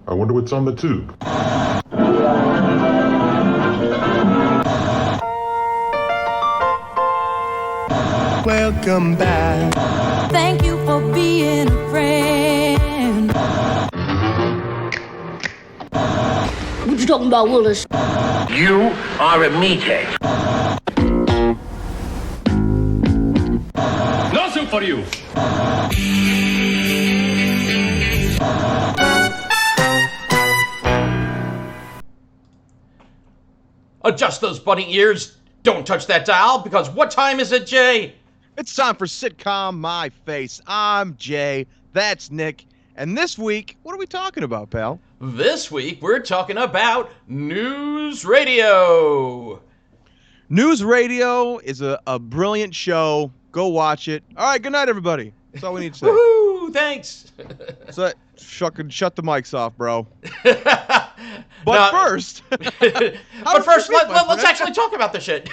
I wonder what's on the tube. Welcome back. Thank you for being a friend. What you talking about, Willis? You are a meathead. No soup for you. Adjust those bunny ears. Don't touch that dial, because what time is it, Jay? It's time for Sitcom My Face. I'm Jay. That's Nick. And this week, what are we talking about, pal? This week, we're talking about NewsRadio. NewsRadio is a brilliant show. Go watch it. All right, good night, everybody. That's all we need to say. Woohoo! Thanks. So, shut the mics off, bro. But No. first, But first, let's actually talk about the shit.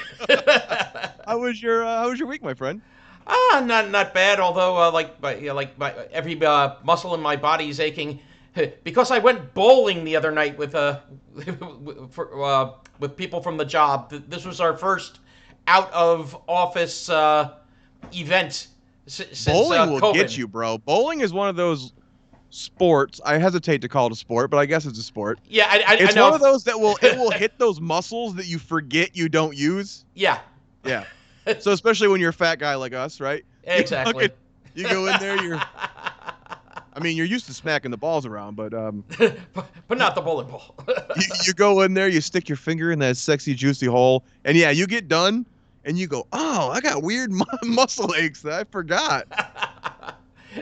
How was your week, my friend? Not bad. Although, every muscle in my body is aching because I went bowling the other night with people from the job. This was our first out of office event since Bowling will COVID. get you, bro. Bowling is one of those sports. I hesitate to call it a sport, but I guess it's a sport. Yeah, It's I know. one of those that will hit those muscles that you forget you don't use. Yeah. Yeah. So especially when you're a fat guy like us, right? Exactly. You go in there, you're used to smacking the balls around, but but not the bowling ball. you go in there, you stick your finger in that sexy juicy hole, and yeah, you get done, and you go, oh, I got weird muscle aches that I forgot.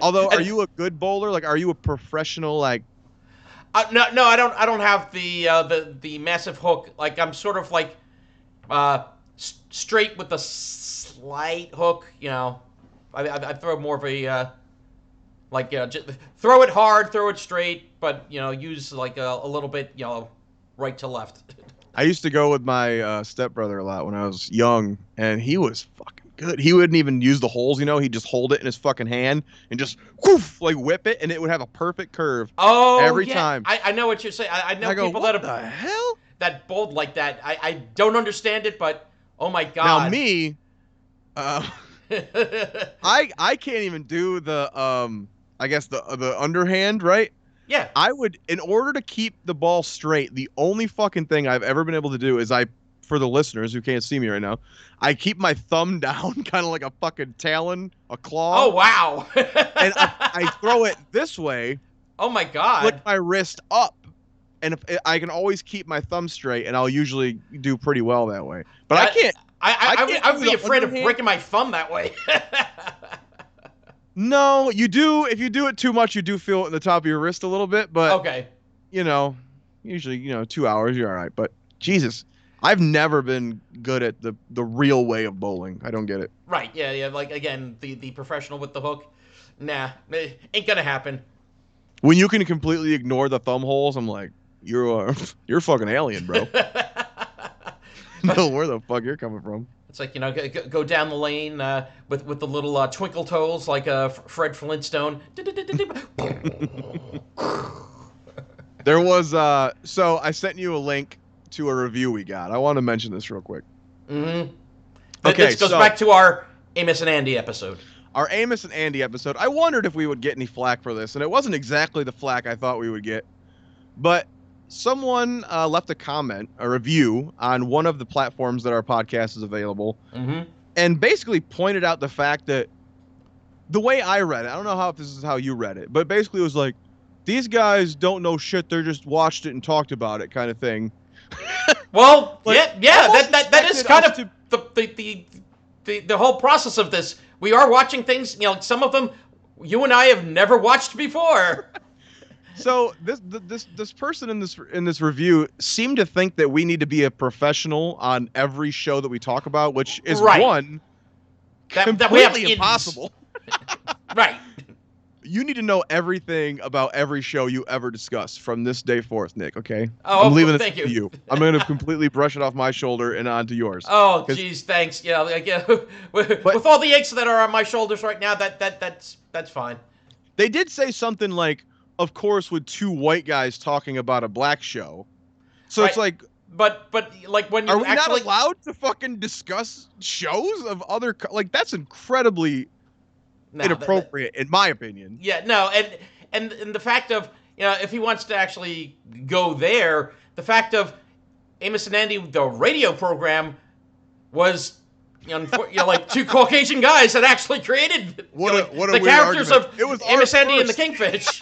Although, are you a good bowler? Like, are you a professional? Like, No, I don't. I don't have the massive hook. Like, I'm sort of like straight with a slight hook. You know, I throw more of a just throw it hard, throw it straight, but use like a little bit, right to left. I used to go with my stepbrother a lot when I was young, and he was fucking good. He wouldn't even use the holes, he'd just hold it in his fucking hand and just whoof, like whip it, and it would have a perfect curve. Every time. I know what you're saying. I know go, people what that the have hell? that bowled like that. I don't understand it, but oh my god. Now me, I can't even do the I guess the underhand, right? Yeah. I would, in order to keep the ball straight, the only fucking thing I've ever been able to do is for the listeners who can't see me right now, I keep my thumb down, kind of like a fucking talon, a claw. Oh wow. And I throw it this way. Oh my god. Flick my wrist up, and if I can always keep my thumb straight, and I'll usually do pretty well that way. But I can't. I would be do the afraid of underhand. breaking my thumb that way. No, you do. If you do it too much, you do feel it in the top of your wrist a little bit. But Okay. Usually 2 hours, you're all right. But Jesus, I've never been good at the real way of bowling. I don't get it. Right. Yeah. Like again, the professional with the hook. Nah, it ain't gonna happen. When you can completely ignore the thumb holes, I'm like, you're a fucking alien, bro. No, where the fuck you're coming from? It's like go down the lane with the little twinkle toes like Fred Flintstone. There was so I sent you a link to a review we got. I want to mention this real quick. Mm-hmm. Okay, This goes so back to our Amos and Andy episode. our Amos and Andy episode. I wondered if we would get any flack for this, and it wasn't exactly the flack I thought we would get, but someone left a review on one of the platforms that our podcast is available, and basically pointed out the fact that the way I read it, I don't know if this is how you read it, but basically it was like, these guys don't know shit, they're just watched it and talked about it kind of thing. Well, Like, yeah, almost that is kind of expected the whole process of this. We are watching things, some of them you and I have never watched before. So this person in this review seemed to think that we need to be a professional on every show that we talk about, which is one that we have completely impossible. Right. You need to know everything about every show you ever discuss from this day forth, Nick. Okay? Oh, I'm leaving thank it to you. I'm going to completely brush it off my shoulder and onto yours. Oh, geez, thanks. Yeah, with all the aches that are on my shoulders right now, that's fine. They did say something like, of course, with two white guys talking about a black show. So Right. it's like, But like when you are we actually not allowed to fucking discuss shows of other like that's incredibly No, inappropriate in my opinion. yeah, no, and the fact of if he wants to actually go there, the fact of Amos and Andy, the radio program, was like two Caucasian guys that actually created What a the weird characters argument. of It was Amos, ours Andy, and the first. Kingfish.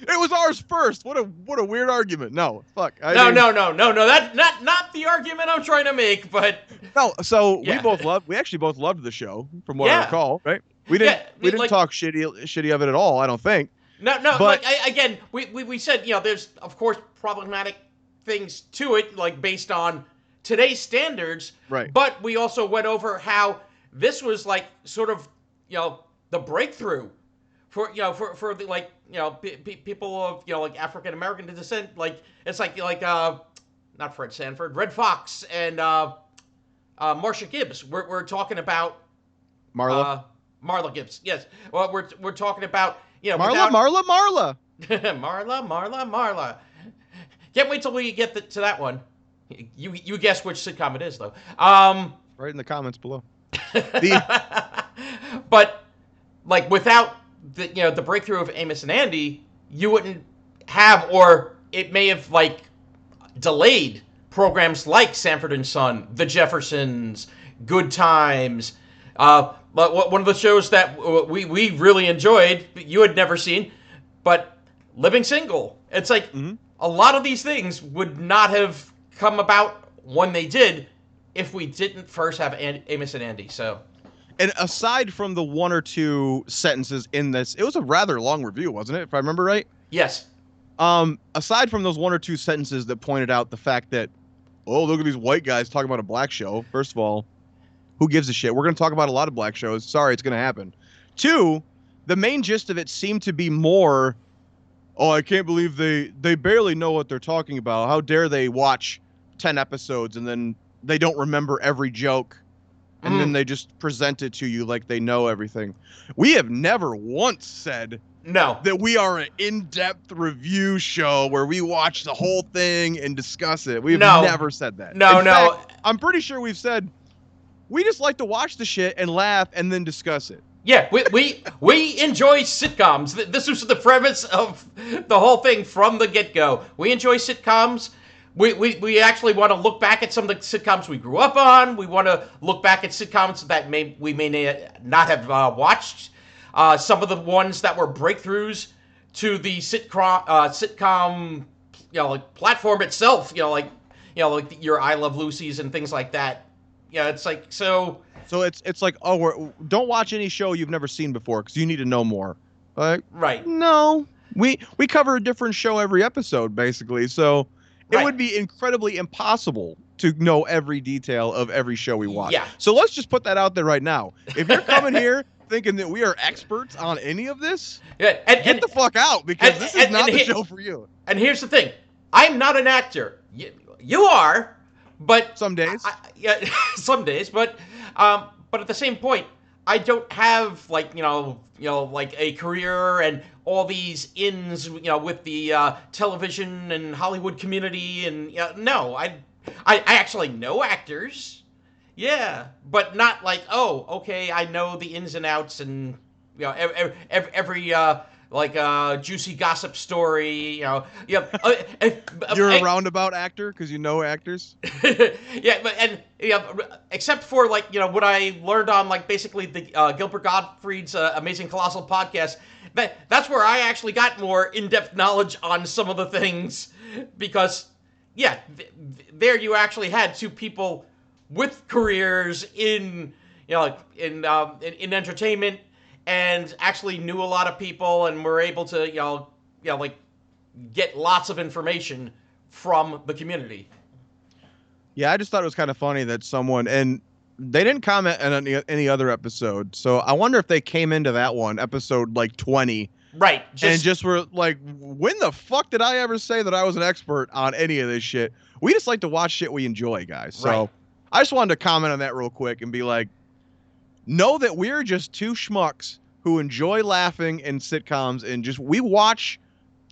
It was ours first. What a weird argument. No, fuck. No. That's not the argument I'm trying to make, but No, so Yeah. we actually both loved the show, from what I Yeah. recall, right? We didn't Yeah, we didn't like- talk shitty of it at all, I don't think. No, But- like again, we said there's of course problematic things to it, like based on today's standards. Right. But we also went over how this was like sort of the breakthrough for for the like people of like African American descent. Like it's like not Fred Sanford, Red Fox, and Marcia Gibbs. We're talking about Marla. Marla Gibbs. Yes. Well, we're talking about Marla. Marla. Can't wait till we get to that one. You guess which sitcom it is, though. Right in the comments below. But like without the breakthrough of Amos and Andy, you wouldn't have, or it may have like delayed programs like Sanford and Son, The Jeffersons, Good Times. One of the shows that we really enjoyed, you had never seen, but Living Single. It's like a lot of these things would not have come about when they did if we didn't first have Amos and Andy. So, And aside from the one or two sentences in this, it was a rather long review, wasn't it? If I remember right. yes. Aside from those one or two sentences that pointed out the fact that, oh, look at these white guys talking about a black show. First of all, who gives a shit? We're going to talk about a lot of black shows. Sorry, it's going to happen. Two, the main gist of it seemed to be more, oh, I can't believe they barely know what they're talking about. How dare they watch 10 episodes and then they don't remember every joke and then they just present it to you like they know everything. We have never once said No. that we are an in-depth review show where we watch the whole thing and discuss it. We've No. never said that. No, In no. fact, I'm pretty sure we've said we just like to watch the shit and laugh and then discuss it. Yeah, we enjoy sitcoms. This was the premise of the whole thing from the get-go. We enjoy sitcoms. We actually want to look back at some of the sitcoms we grew up on. We want to look back at sitcoms that we may not have watched. Some of the ones that were breakthroughs to the sitcom like platform itself. Like your I Love Lucy's and things like that. Yeah, it's like so. So it's like, oh, don't watch any show you've never seen before because you need to know more. Like, Right. no, we cover a different show every episode basically, so it Right. would be incredibly impossible to know every detail of every show we watch. Yeah. So let's just put that out there right now. If you're coming here thinking that we are experts on any of this, Yeah, get the fuck out because this is not the he- show for you. And here's the thing: I'm not an actor. You are, but Some days. yeah, some days. But at the same point, I don't have like like a career and all these ins with the television and Hollywood community and no, I actually know actors. Yeah, but not like, oh, okay, I know the ins and outs and every juicy gossip story. You're a roundabout actor because you know actors. Yeah, but except for what I learned on basically the Gilbert Gottfried's Amazing Colossal podcast. That's where I actually got more in-depth knowledge on some of the things because there you actually had two people with careers in in entertainment and actually knew a lot of people and were able to get lots of information from the community. Yeah, I just thought it was kind of funny that someone, and they didn't comment on any other episode, so I wonder if they came into that one, episode 20, Right. and just were like, when the fuck did I ever say that I was an expert on any of this shit? We just like to watch shit we enjoy, guys. So Right. I just wanted to comment on that real quick and be like, know that we're just two schmucks who enjoy laughing in sitcoms and we watch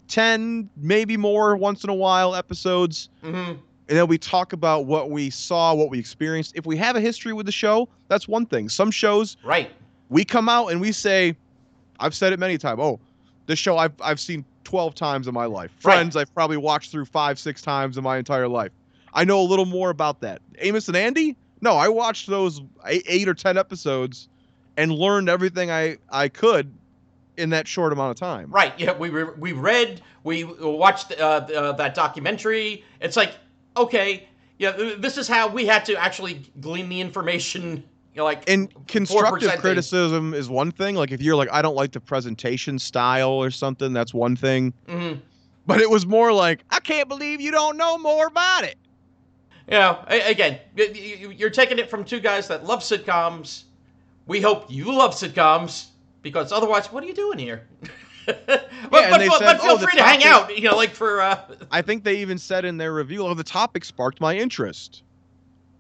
10, maybe more once in a while episodes. Mm-hmm. And then we talk about what we saw, what we experienced. If we have a history with the show, that's one thing. Some shows, Right. we come out and we say, I've said it many times, oh, this show I've seen 12 times in my life. Friends, I've probably watched through 5, 6 times in my entire life. I know a little more about that. Amos and Andy? No, I watched those 8 or 10 episodes and learned everything I could in that short amount of time. Right. Yeah. We read. We watched that documentary. It's like, okay, yeah, this is how we had to actually glean the information. You know, like, and constructive 4% criticism is one thing. Like if you're like, I don't like the presentation style or something, that's one thing. Mm-hmm. But it was more like, I can't believe you don't know more about it. You know, again, you're taking it from two guys that love sitcoms. We hope you love sitcoms, because otherwise, what are you doing here? but feel free to hang out, you know, like for... I think they even said in their review, oh, the topic sparked my interest.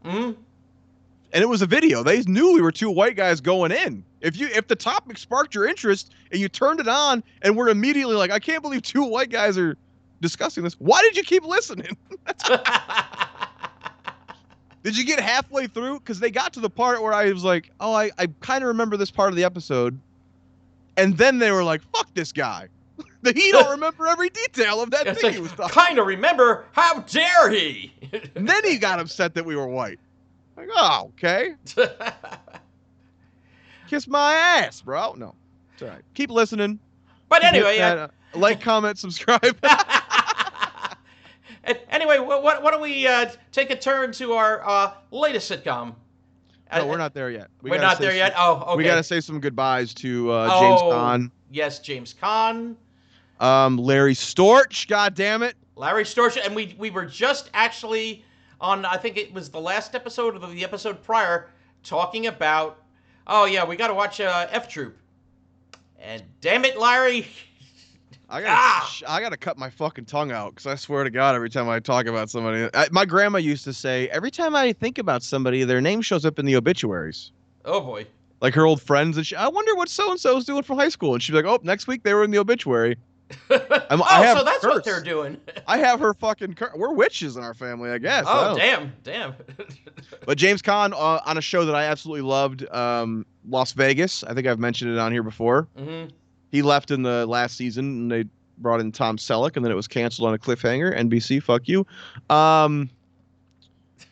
Mm-hmm. And it was a video. They knew we were two white guys going in. If the topic sparked your interest and you turned it on and we're immediately like, I can't believe two white guys are discussing this. Why did you keep listening? Did you get halfway through? Because they got to the part where I was like, oh, I kind of remember this part of the episode. And then they were like, fuck this guy. He don't remember every detail of that thing he was talking. Kind of remember? How dare he? And then he got upset that we were white. Like, oh, okay. Kiss my ass, bro. No, it's all right. Keep listening. But anyway, like, comment, subscribe. Anyway, why don't we take a turn to our latest sitcom? No, we're not there yet. We're not there yet? Oh, okay. We got to say some goodbyes to James Caan. Yes, James Caan. Larry Storch, God damn it. Larry Storch. And we were just actually on, I think it was the last episode or the episode prior, talking about, oh, yeah, we got to watch F Troop. And damn it, Larry. I gotta cut my fucking tongue out, because I swear to God, every time I talk about somebody, my grandma used to say, every time I think about somebody, their name shows up in the obituaries. Oh boy! Like her old friends, and I wonder what so and so is doing from high school, and she'd be like, oh, next week they were in the obituary. So that's what they're doing. I have her fucking. We're witches in our family, I guess. Oh damn! But James Caan on a show that I absolutely loved, Las Vegas. I think I've mentioned it on here before. Mm-hmm. He left in the last season, and they brought in Tom Selleck, and then it was canceled on a cliffhanger. NBC, fuck you. But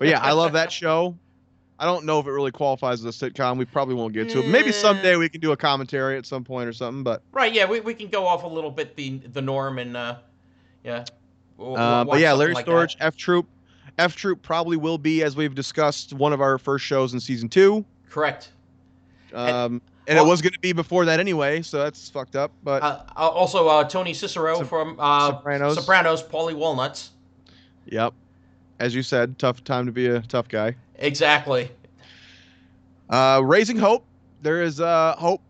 yeah, I love that show. I don't know if it really qualifies as a sitcom. We probably won't get to it. Maybe someday we can do a commentary at some point or something. But right, yeah, we can go off a little bit the norm and yeah. But yeah, Larry Storch, F Troop. F Troop probably will be, as we've discussed, one of our first shows in season 2. Correct. And it was going to be before that anyway, so that's fucked up. But also Tony Cicero from Sopranos, Paulie Walnuts. Yep. As you said, tough time to be a tough guy. Exactly. Raising Hope. There is hope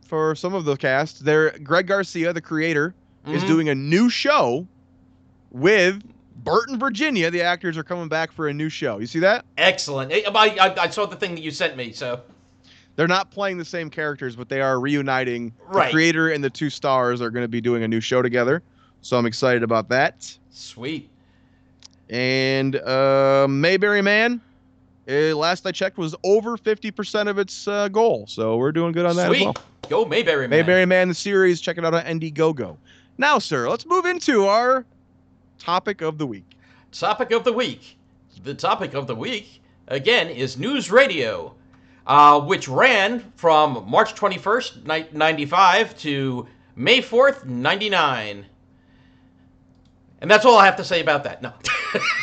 for some of the cast. Greg Garcia, the creator, is doing a new show with Bert and Virginia. The actors are coming back for a new show. You see that? Excellent. I saw the thing that you sent me, so... They're not playing the same characters, but they are reuniting. Right. The creator and the 2 stars are going to be doing a new show together. So I'm excited about that. Sweet. And Mayberry Man, last I checked, was over 50% of its goal. So we're doing good on that as well. Go Mayberry Man. Mayberry Man, the series. Check it out on Indiegogo. Now, sir, let's move into our topic of the week. Topic of the week. The topic of the week, again, is NewsRadio. Which ran from March 21st, 95 to May 4th, 99. And that's all I have to say about that. No.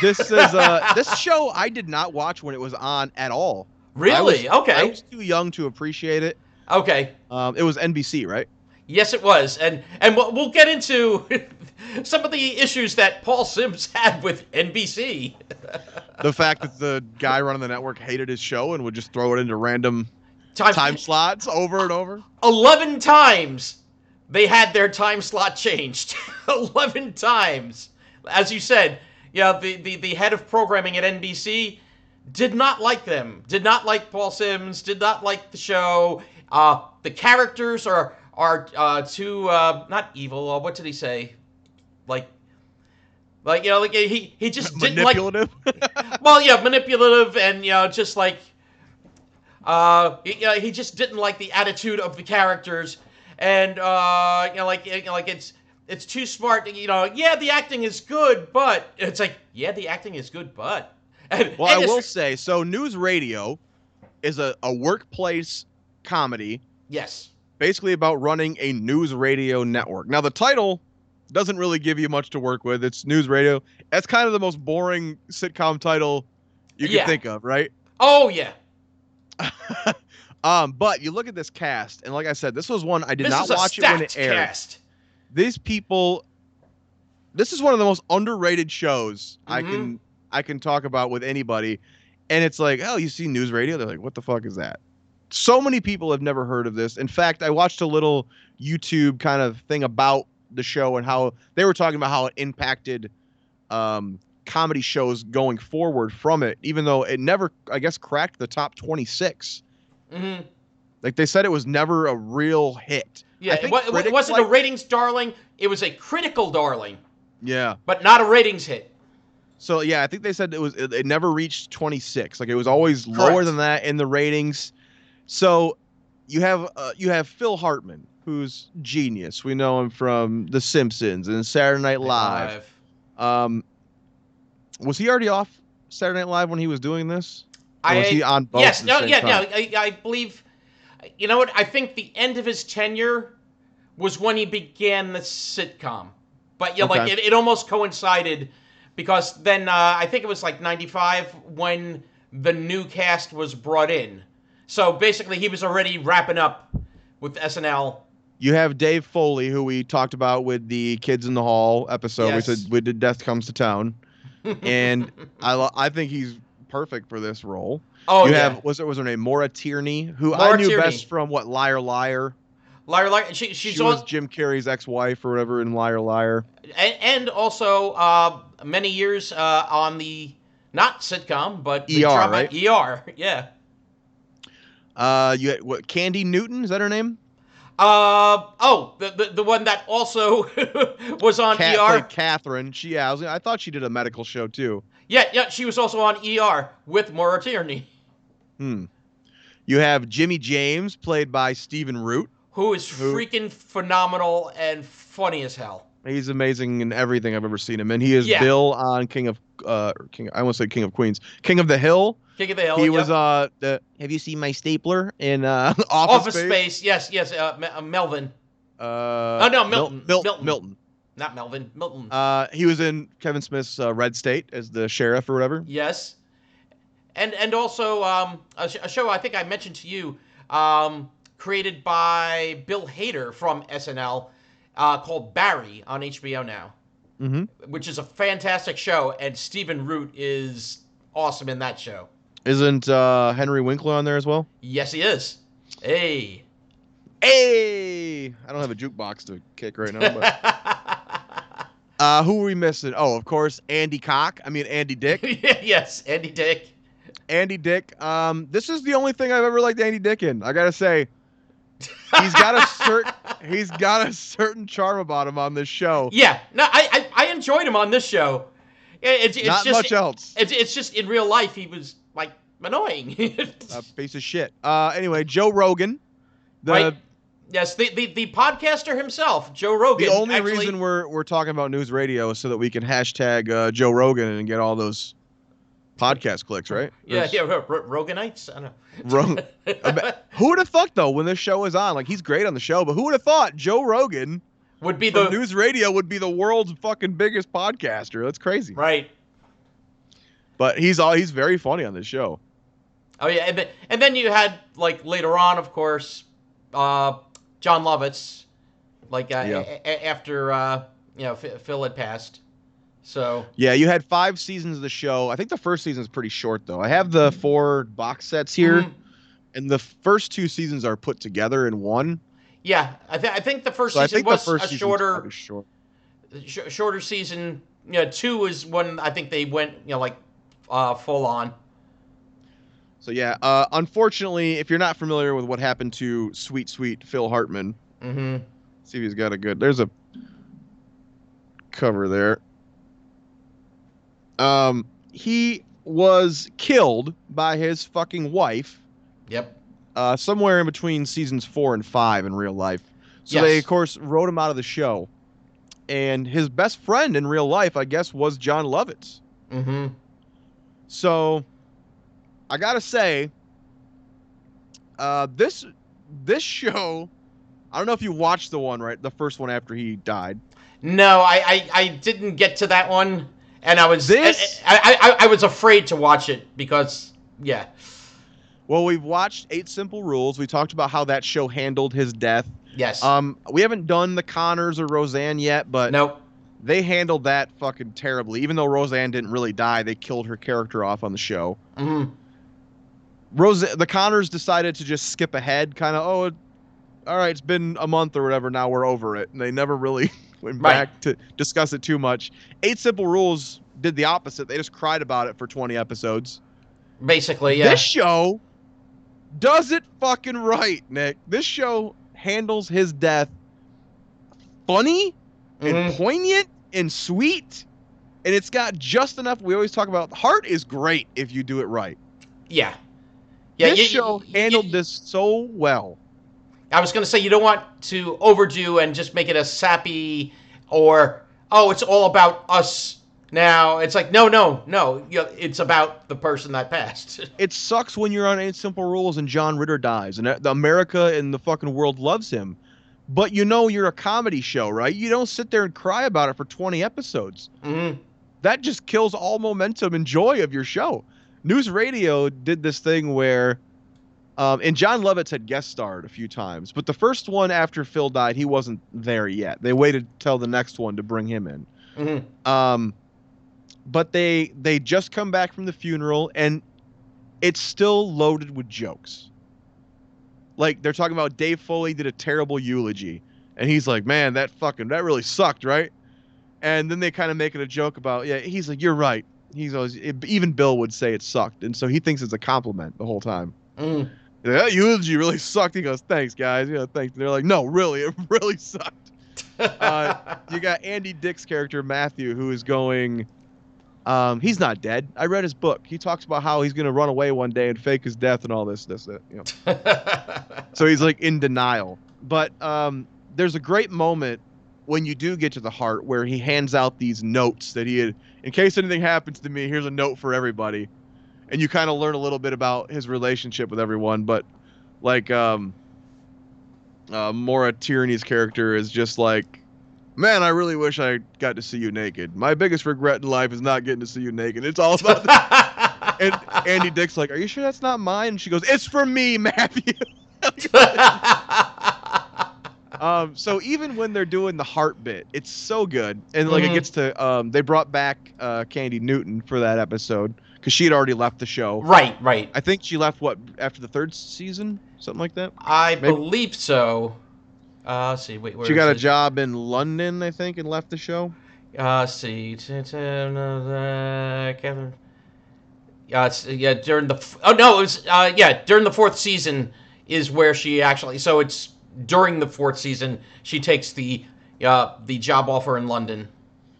This is this show I did not watch when it was on at all. Really? Okay. I was too young to appreciate it. Okay. It was NBC, right? Yes, it was. And we'll get into some of the issues that Paul Sims had with NBC. The fact that the guy running the network hated his show and would just throw it into random time slots over and over. 11 times they had their time slot changed. 11 times. As you said, yeah, the head of programming at NBC did not like them. Did not like Paul Sims. Did not like the show. The characters are too not evil. What did he say? he just didn't like. Manipulative. Well, yeah, manipulative, and just like he just didn't like the attitude of the characters, and it's too smart. Yeah, the acting is good, but it's like, yeah, the acting is good, but. Well, I will say, so NewsRadio is a workplace comedy. Yes. Basically about running a news radio network. Now, the title doesn't really give you much to work with. It's news radio. That's kind of the most boring sitcom title you can think of, right? Oh, yeah. But you look at this cast, and like I said, this was one I did not watch it when it aired. Cast. These people, this is one of the most underrated shows I can talk about with anybody. And it's like, oh, you see news radio? They're like, what the fuck is that? So many people have never heard of this. In fact, I watched a little YouTube kind of thing about the show and how they were talking about how it impacted comedy shows going forward from it, even though it never, I guess, cracked the top 26. Mm-hmm. Like they said, it was never a real hit. Yeah, it wasn't a ratings darling. It was a critical darling. Yeah. But not a ratings hit. So, yeah, I think they said it never reached 26. Like, it was always lower than that in the ratings. So you have Phil Hartman, who's genius. We know him from The Simpsons and Saturday Night Live. Was he already off Saturday Night Live when he was doing this? Or was he on both? Yes, I believe. You know what? I think the end of his tenure was when he began the sitcom. But like it almost coincided, because then I think it was like 95 when the new cast was brought in. So basically, he was already wrapping up with SNL. You have Dave Foley, who we talked about with the Kids in the Hall episode. Yes. We said we did Death Comes to Town, and I think he's perfect for this role. Oh, you yeah. have was her name Maura Tierney, who Maura I knew Tierney. best from what Liar Liar. Liar Liar. She was Jim Carrey's ex-wife or whatever in Liar Liar. And also many years on the not sitcom but the ER, drama, right? ER, yeah. You had, what, Candy Newton, is that her name? The one that also was on ER. Played Catherine. I thought she did a medical show too. Yeah, she was also on ER with Maura Tierney. You have Jimmy James, played by Stephen Root. Who is freaking phenomenal and funny as hell. He's amazing in everything I've ever seen him in. He is Bill on King of Queens. King of the Hill. King of the Hill. He was have you seen my stapler in Office Space? Yes. Melvin. Milton. Milton. Not Melvin. Milton. He was in Kevin Smith's Red State as the sheriff or whatever. Yes. And also a show I think I mentioned to you, created by Bill Hader from SNL, called Barry on HBO now, which is a fantastic show, and Stephen Root is awesome in that show. Isn't Henry Winkler on there as well? Yes, he is. Hey! I don't have a jukebox to kick right now. But who are we missing? Oh, of course, Andy Dick. Yes, Andy Dick. Andy Dick. This is the only thing I've ever liked Andy Dick in. I gotta say, he's got a certain charm about him on this show. Yeah, no, I enjoyed him on this show. It's not just, much else. It's just in real life he was like annoying. A piece of shit. Anyway, Joe Rogan. Right. Yes, the podcaster himself, Joe Rogan. The only reason we're talking about news radio is so that we can hashtag Joe Rogan and get all those podcast clicks, right? Roganites? I don't know. Who would have thought, though, when this show is on? Like, he's great on the show, but who would have thought Joe Rogan would be news radio would be the world's fucking biggest podcaster? That's crazy. Right. But he's very funny on this show. Oh yeah, and then you had, like, later on, of course, John Lovitz, like after Phil had passed. So yeah, you had 5 seasons of the show. I think the first season is pretty short, though. I have the 4 box sets here, and the first 2 seasons are put together in one. Yeah, I think the first season was a shorter season. 2 is when I think they went full on. So yeah, unfortunately, if you're not familiar with what happened to sweet Phil Hartman, see if he's got a good. There's a cover there. He was killed by his fucking wife. Yep. Somewhere in between seasons 4 and 5 in real life. So Yes. they, of course, wrote him out of the show. And his best friend in real life, I guess, was John Lovitz. Mm-hmm. So, I gotta say, this show, I don't know if you watched the first one after he died. No, I didn't get to that one, and I was This- I was afraid to watch it because Well, we've watched 8 Simple Rules. We talked about how that show handled his death. yes. We haven't done the Connors or Roseanne yet, but Nope. they handled that fucking terribly. Even though Roseanne didn't really die, they killed her character off on the show. Mm-hmm. The Connors decided to just skip ahead, kind of, all right, it's been a month or whatever, now we're over it. And they never really went back to discuss it too much. 8 Simple Rules did the opposite. They just cried about it for 20 episodes. Basically, yeah. This show does it fucking right, Nick. This show handles his death funny and poignant and sweet. And it's got just enough. We always talk about heart is great if you do it right. Yeah. This show handled this so well. I was going to say, you don't want to overdo and just make it a sappy or, it's all about us now. It's like, no. It's about the person that passed. It sucks when you're on 8 Simple Rules and John Ritter dies and America and the fucking world loves him. But you're a comedy show, right? You don't sit there and cry about it for 20 episodes. Mm-hmm. That just kills all momentum and joy of your show. NewsRadio did this thing where, and John Lovitz had guest starred a few times, but the first one after Phil died, he wasn't there yet. They waited till the next one to bring him in. Mm-hmm. But they just come back from the funeral, and it's still loaded with jokes. Like, they're talking about Dave Foley did a terrible eulogy, and he's like, man, that really sucked, right? And then they kind of make it a joke about, he's like, you're right. He's always, even Bill would say it sucked, and so he thinks it's a compliment the whole time. Mm. That eulogy really sucked. He goes, thanks, guys. Thanks. And they're like, no, really, it really sucked. You got Andy Dick's character, Matthew, who is going, he's not dead. I read his book. He talks about how he's going to run away one day and fake his death and all this. So he's like in denial. But there's a great moment when you do get to the heart where he hands out these notes that he had, in case anything happens to me, here's a note for everybody. And you kind of learn a little bit about his relationship with everyone. But like Maura Tierney's character is just like, man, I really wish I got to see you naked. My biggest regret in life is not getting to see you naked. It's all about that. And Andy Dick's like, are you sure that's not mine? And she goes, it's for me, Matthew. So even when they're doing the heart bit, it's so good. And like it gets to, they brought back Candy Newton for that episode because she had already left the show. Right. I think she left, after the 3rd season? Something like that? I believe so. Let's see, wait, where she got a is it? job in London, I think, and left the show. Let's see. Kevin. During the during the 4th season is where she actually. So it's during the 4th season she takes the job offer in London.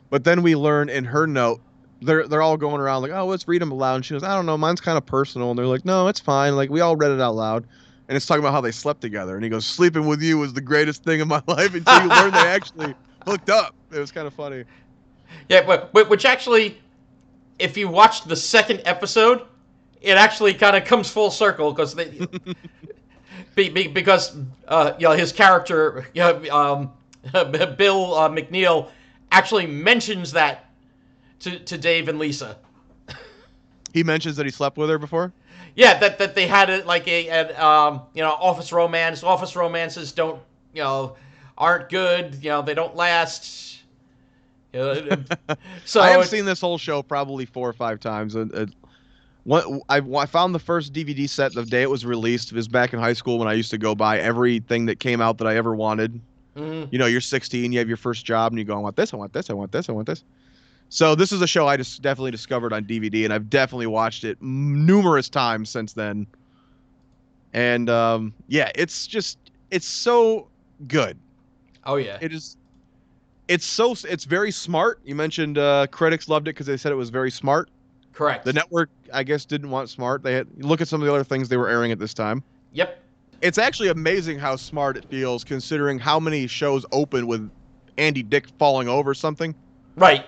But then we learn in her note, they're all going around like, oh, let's read them aloud. And she goes, I don't know, mine's kind of personal. And they're like, no, it's fine. Like we all read it out loud. And it's talking about how they slept together. And he goes, sleeping with you was the greatest thing in my life until you learn they actually hooked up. It was kind of funny. Yeah, but which actually, if you watch the 2nd episode, it actually kind of comes full circle because because his character Bill McNeil actually mentions that to Dave and Lisa. He mentions that he slept with her before? Yeah, that they had it like an office romance. Office romances aren't good. They don't last. So I have seen this whole show probably 4 or 5 times. I found the first DVD set the day it was released. It was back in high school when I used to go buy everything that came out that I ever wanted. Mm-hmm. You're 16, you have your first job, and you go, I want this, I want this, I want this, I want this. So this is a show I just definitely discovered on DVD, and I've definitely watched it numerous times since then. And it's so good. Oh yeah, it is. It's very smart. You mentioned critics loved it because they said it was very smart. Correct. The network, I guess, didn't want smart. They had look at some of the other things they were airing at this time. Yep. It's actually amazing how smart it feels, considering how many shows open with Andy Dick falling over something. Right.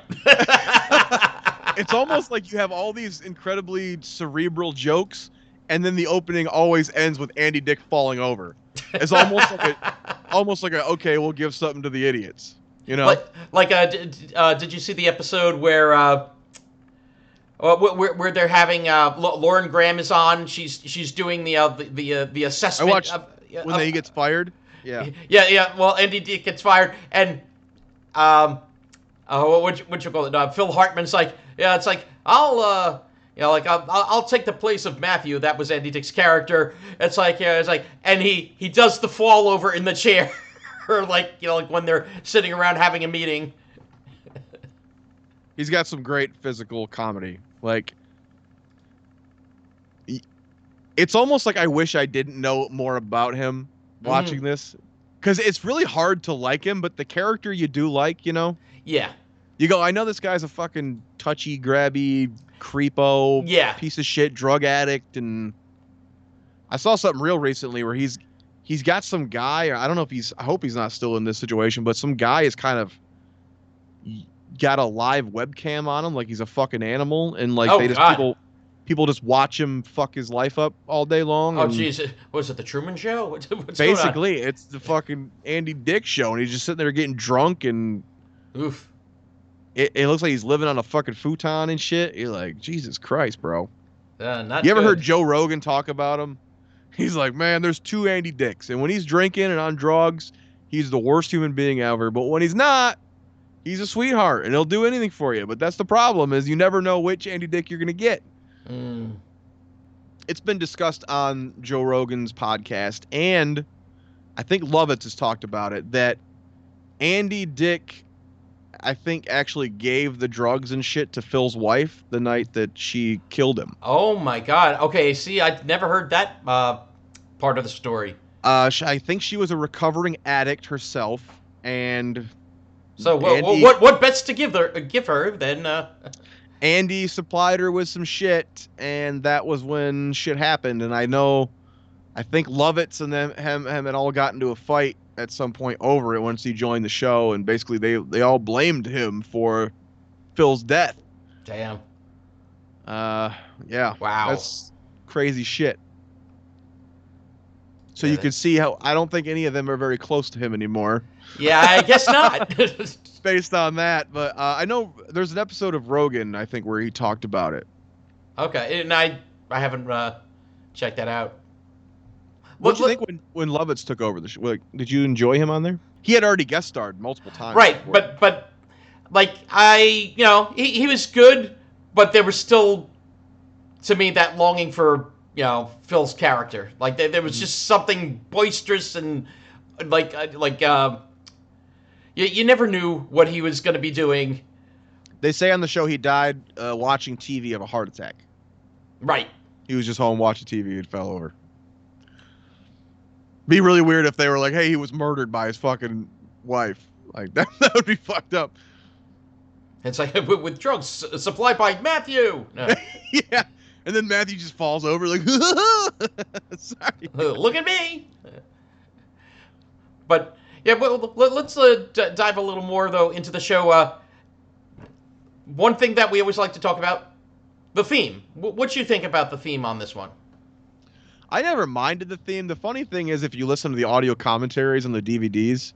It's almost like you have all these incredibly cerebral jokes, and then the opening always ends with Andy Dick falling over. It's almost like a okay, we'll give something to the idiots. You know, did you see the episode where they're having Lauren Graham is on? She's doing the assessment. I watched when he gets fired. Yeah. Yeah. Well, Andy Dick gets fired, and what you call it? Phil Hartman's like, yeah, it's like I'll take the place of Matthew. That was Andy Dick's character. It's like, and he does the fall over in the chair. Or like when they're sitting around having a meeting. He's got some great physical comedy. Like, it's almost like I wish I didn't know more about him watching this, because it's really hard to like him, but the character you do like, Yeah. You go, I know this guy's a fucking touchy, grabby, creepo, piece of shit, drug addict, and I saw something real recently where he's got some guy, I don't know if I hope he's not still in this situation, but some guy is kind of got a live webcam on him like he's a fucking animal, and like people just watch him fuck his life up all day long. Oh jeez, was it the Truman Show? What's basically going on? It's the fucking Andy Dick show, and he's just sitting there getting drunk, and oof. It looks like he's living on a fucking futon and shit. You're like, Jesus Christ, bro. Not you ever good. heard Joe Rogan talk about him? He's like, man, there's two Andy Dicks, and when he's drinking and on drugs, he's the worst human being ever. But when he's not, he's a sweetheart, and he'll do anything for you. But that's the problem, is you never know which Andy Dick you're gonna get. It's been discussed on Joe Rogan's podcast, and I think Lovitz has talked about it, that Andy Dick, I think, actually gave the drugs and shit to Phil's wife the night that she killed him. Oh my God. Okay, see, I'd never heard that part of the story. I think she was a recovering addict herself, and so what bets to give her then? Andy supplied her with some shit, and that was when shit happened. And I think Lovitz and him had all got into a fight at some point over it once he joined the show, and basically they all blamed him for Phil's death. Damn. Yeah. Wow. That's crazy shit. So you can see how I don't think any of them are very close to him anymore. Yeah, I guess not. Based on that, but I know there's an episode of Rogan, I think, where he talked about it. Okay, and I haven't checked that out. What do you think when Lovitz took over the show? Like, did you enjoy him on there? He had already guest starred multiple times. Right, before. but like he was good, but there was still, to me, that longing for Phil's character. Like there was just something boisterous and you never knew what he was going to be doing. They say on the show he died watching TV of a heart attack. Right. He was just home watching TV and fell over. Be really weird if they were like, hey, he was murdered by his fucking wife. Like, that would be fucked up. It's like with drugs supplied by Matthew. No. Yeah. And then Matthew just falls over like, sorry. Look at me. But, yeah, well, let's dive a little more, though, into the show. One thing that we always like to talk about, the theme. What you think about the theme on this one? I never minded the theme. The funny thing is, if you listen to the audio commentaries on the DVDs,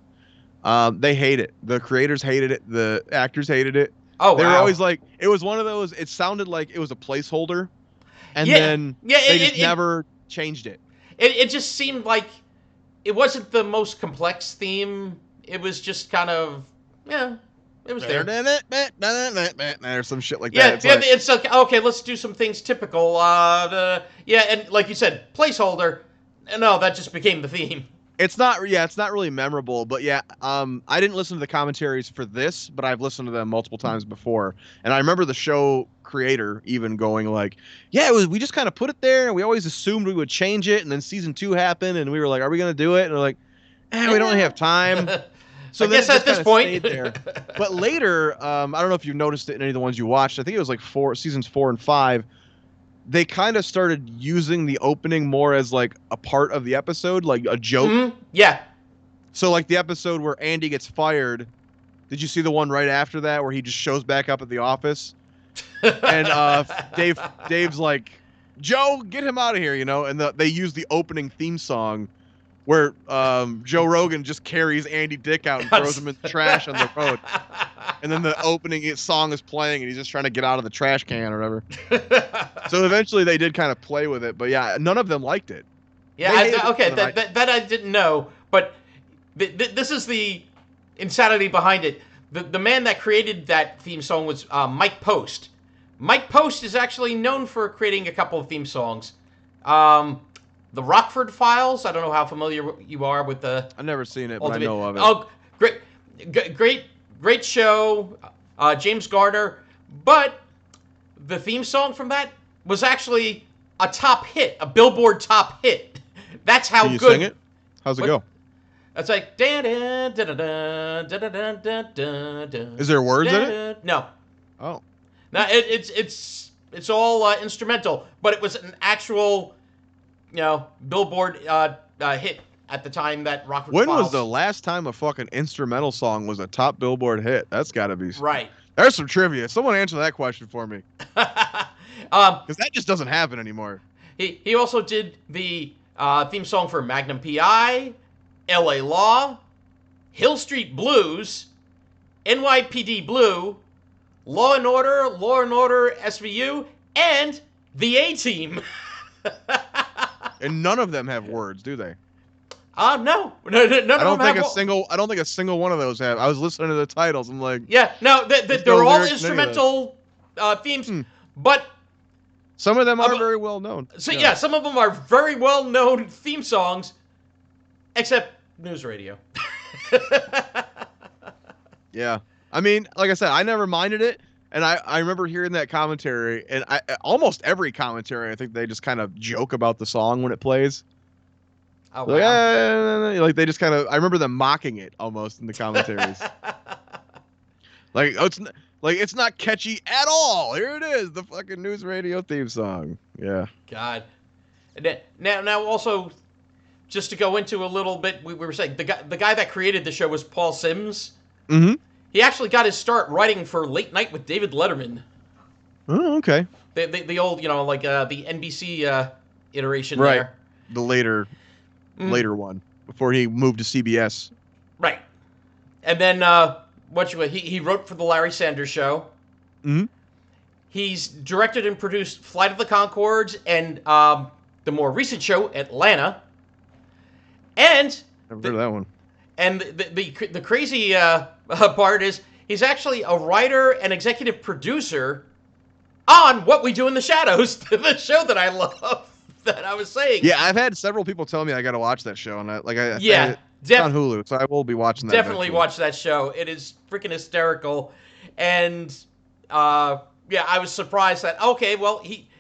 they hate it. The creators hated it. The actors hated it. Oh, they wow. were always like, it was one of those, it sounded like it was a placeholder, and then they just never changed it. It just seemed like it wasn't the most complex theme. It was just kind of, it was there. Or some shit like that. Yeah, it's like, okay, let's do some things typical. And like you said, placeholder. No, that just became the theme. It's not really memorable, but I didn't listen to the commentaries for this, but I've listened to them multiple times before. And I remember the show creator even going like, we just kind of put it there, and we always assumed we would change it, and then season 2 happened, and we were like, are we going to do it? And we're like, we don't really have time. So I then guess it at just this kinda point, stayed there. But later, I don't know if you've noticed it in any of the ones you watched. I think it was like seasons 4 and 5. They kind of started using the opening more as like a part of the episode, like a joke. yeah, So like the episode where Andy gets fired. Did you see the one right after that where he just shows back up at the office? And Dave's like, Joe, get him out of here, and they use the opening theme song where Joe Rogan just carries Andy Dick out and throws him in the trash on the road. And then the opening song is playing and he's just trying to get out of the trash can or whatever. So eventually they did kind of play with it, but yeah, none of them liked it. yeah. Okay, that I didn't know, but this is the insanity behind it. The man that created that theme song was Mike Post. Mike Post is actually known for creating a couple of theme songs. The Rockford Files. I don't know how familiar you are with the. I've never seen it, but I know of it. Oh, great show, James Garner. But the theme song from that was actually a top hit, a Billboard top hit. That's how Can you good. sing it? How's it go? It's like. Is there words in it? No. Oh. No, it's all instrumental, but it was an actual, Billboard hit at the time that Rockford When Files. was the last time a fucking instrumental song was a top Billboard hit? That's got to be right? There's some trivia. Someone answer that question for me, because that just doesn't happen anymore. He also did the theme song for Magnum PI, L.A. Law, Hill Street Blues, NYPD Blue, Law and Order SVU, and The A-Team. And none of them have words, do they? No, none of them have. I don't think a single one of those have. I was listening to the titles. I'm like, yeah, no, they're all instrumental themes, but some of them are very well known. So yeah, some of them are very well known theme songs, except NewsRadio. Yeah, I mean, like I said, I never minded it, and I remember hearing that commentary, and almost every commentary, I think they just kind of joke about the song when it plays. Oh, wow. Like they just kind of, I remember them mocking it almost in the commentaries. It's not catchy at all. Here it is, the fucking NewsRadio theme song. Yeah. God. And now also, just to go into a little bit, we were saying the guy that created the show was Paul Simms. Mm-hmm. He actually got his start writing for Late Night with David Letterman. Oh, okay. The old, the NBC iteration right. there. The later one, before he moved to CBS. Right. And then he wrote for the Larry Sanders Show. Mm-hmm. He's directed and produced Flight of the Conchords and the more recent show, Atlanta. And Never heard of that one. And the crazy part is he's actually a writer and executive producer on What We Do in the Shadows, the show that I love, that I was saying. Yeah, I've had several people tell me I got to watch that show, and it's on Hulu, so I will be watching that. Definitely watch that show. It is freaking hysterical, and I was surprised that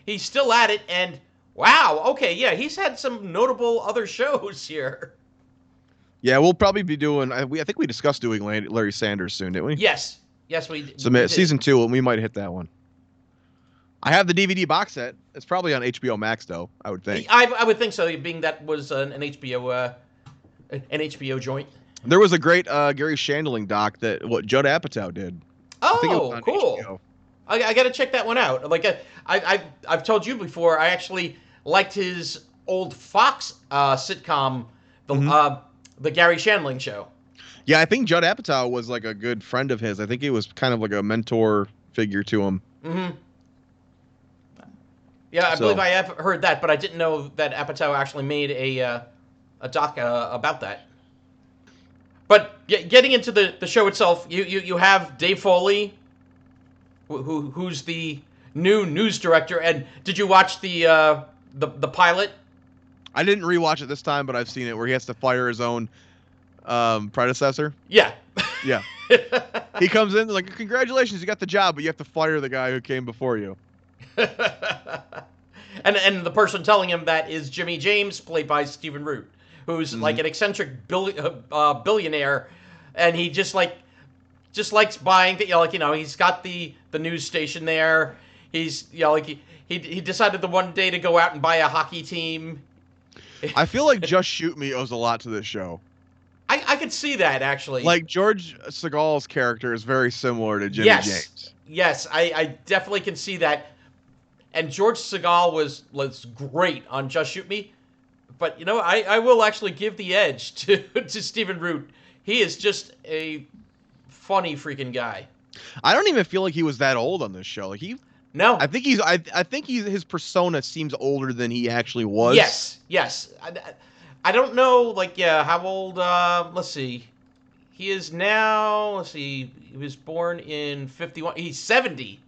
he's still at it, and wow, okay, yeah, he's had some notable other shows here. Yeah, we'll probably be doing. I think we discussed doing Larry Sanders soon, didn't we? Yes, we did. So season 2, and we might hit that one. I have the DVD box set. It's probably on HBO Max, though. I would think. I would think so, being that was an HBO joint. There was a great Gary Shandling doc that Judd Apatow did. Oh, I think it was on cool! HBO. I got to check that one out. Like I've told you before, I actually liked his old Fox sitcom, the Gary Shandling Show. Yeah, I think Judd Apatow was like a good friend of his. I think he was kind of like a mentor figure to him. Mm-hmm. Yeah, I believe I have heard that, but I didn't know that Apatow actually made a doc about that. But getting into the show itself, you have Dave Foley, who's the new news director. And did you watch the pilot? I didn't rewatch it this time, but I've seen it where he has to fire his own predecessor. Yeah. Yeah. He comes in like, congratulations, you got the job, but you have to fire the guy who came before you. and the person telling him that is Jimmy James, played by Stephen Root, who's like an eccentric billionaire and he just likes buying. He's got the news station there. He's he decided the one day to go out and buy a hockey team. I feel like Just Shoot Me owes a lot to this show. I could see that, actually. Like, George Segal's character is very similar to Jimmy James. Yes, I definitely can see that. And George Segal was great on Just Shoot Me. But, I will actually give the edge to Stephen Root. He is just a funny freaking guy. I don't even feel like he was that old on this show. Like, no. I think his persona seems older than he actually was. Yes. I don't know, how old, let's see. He is now, he was born in 51. He's 70.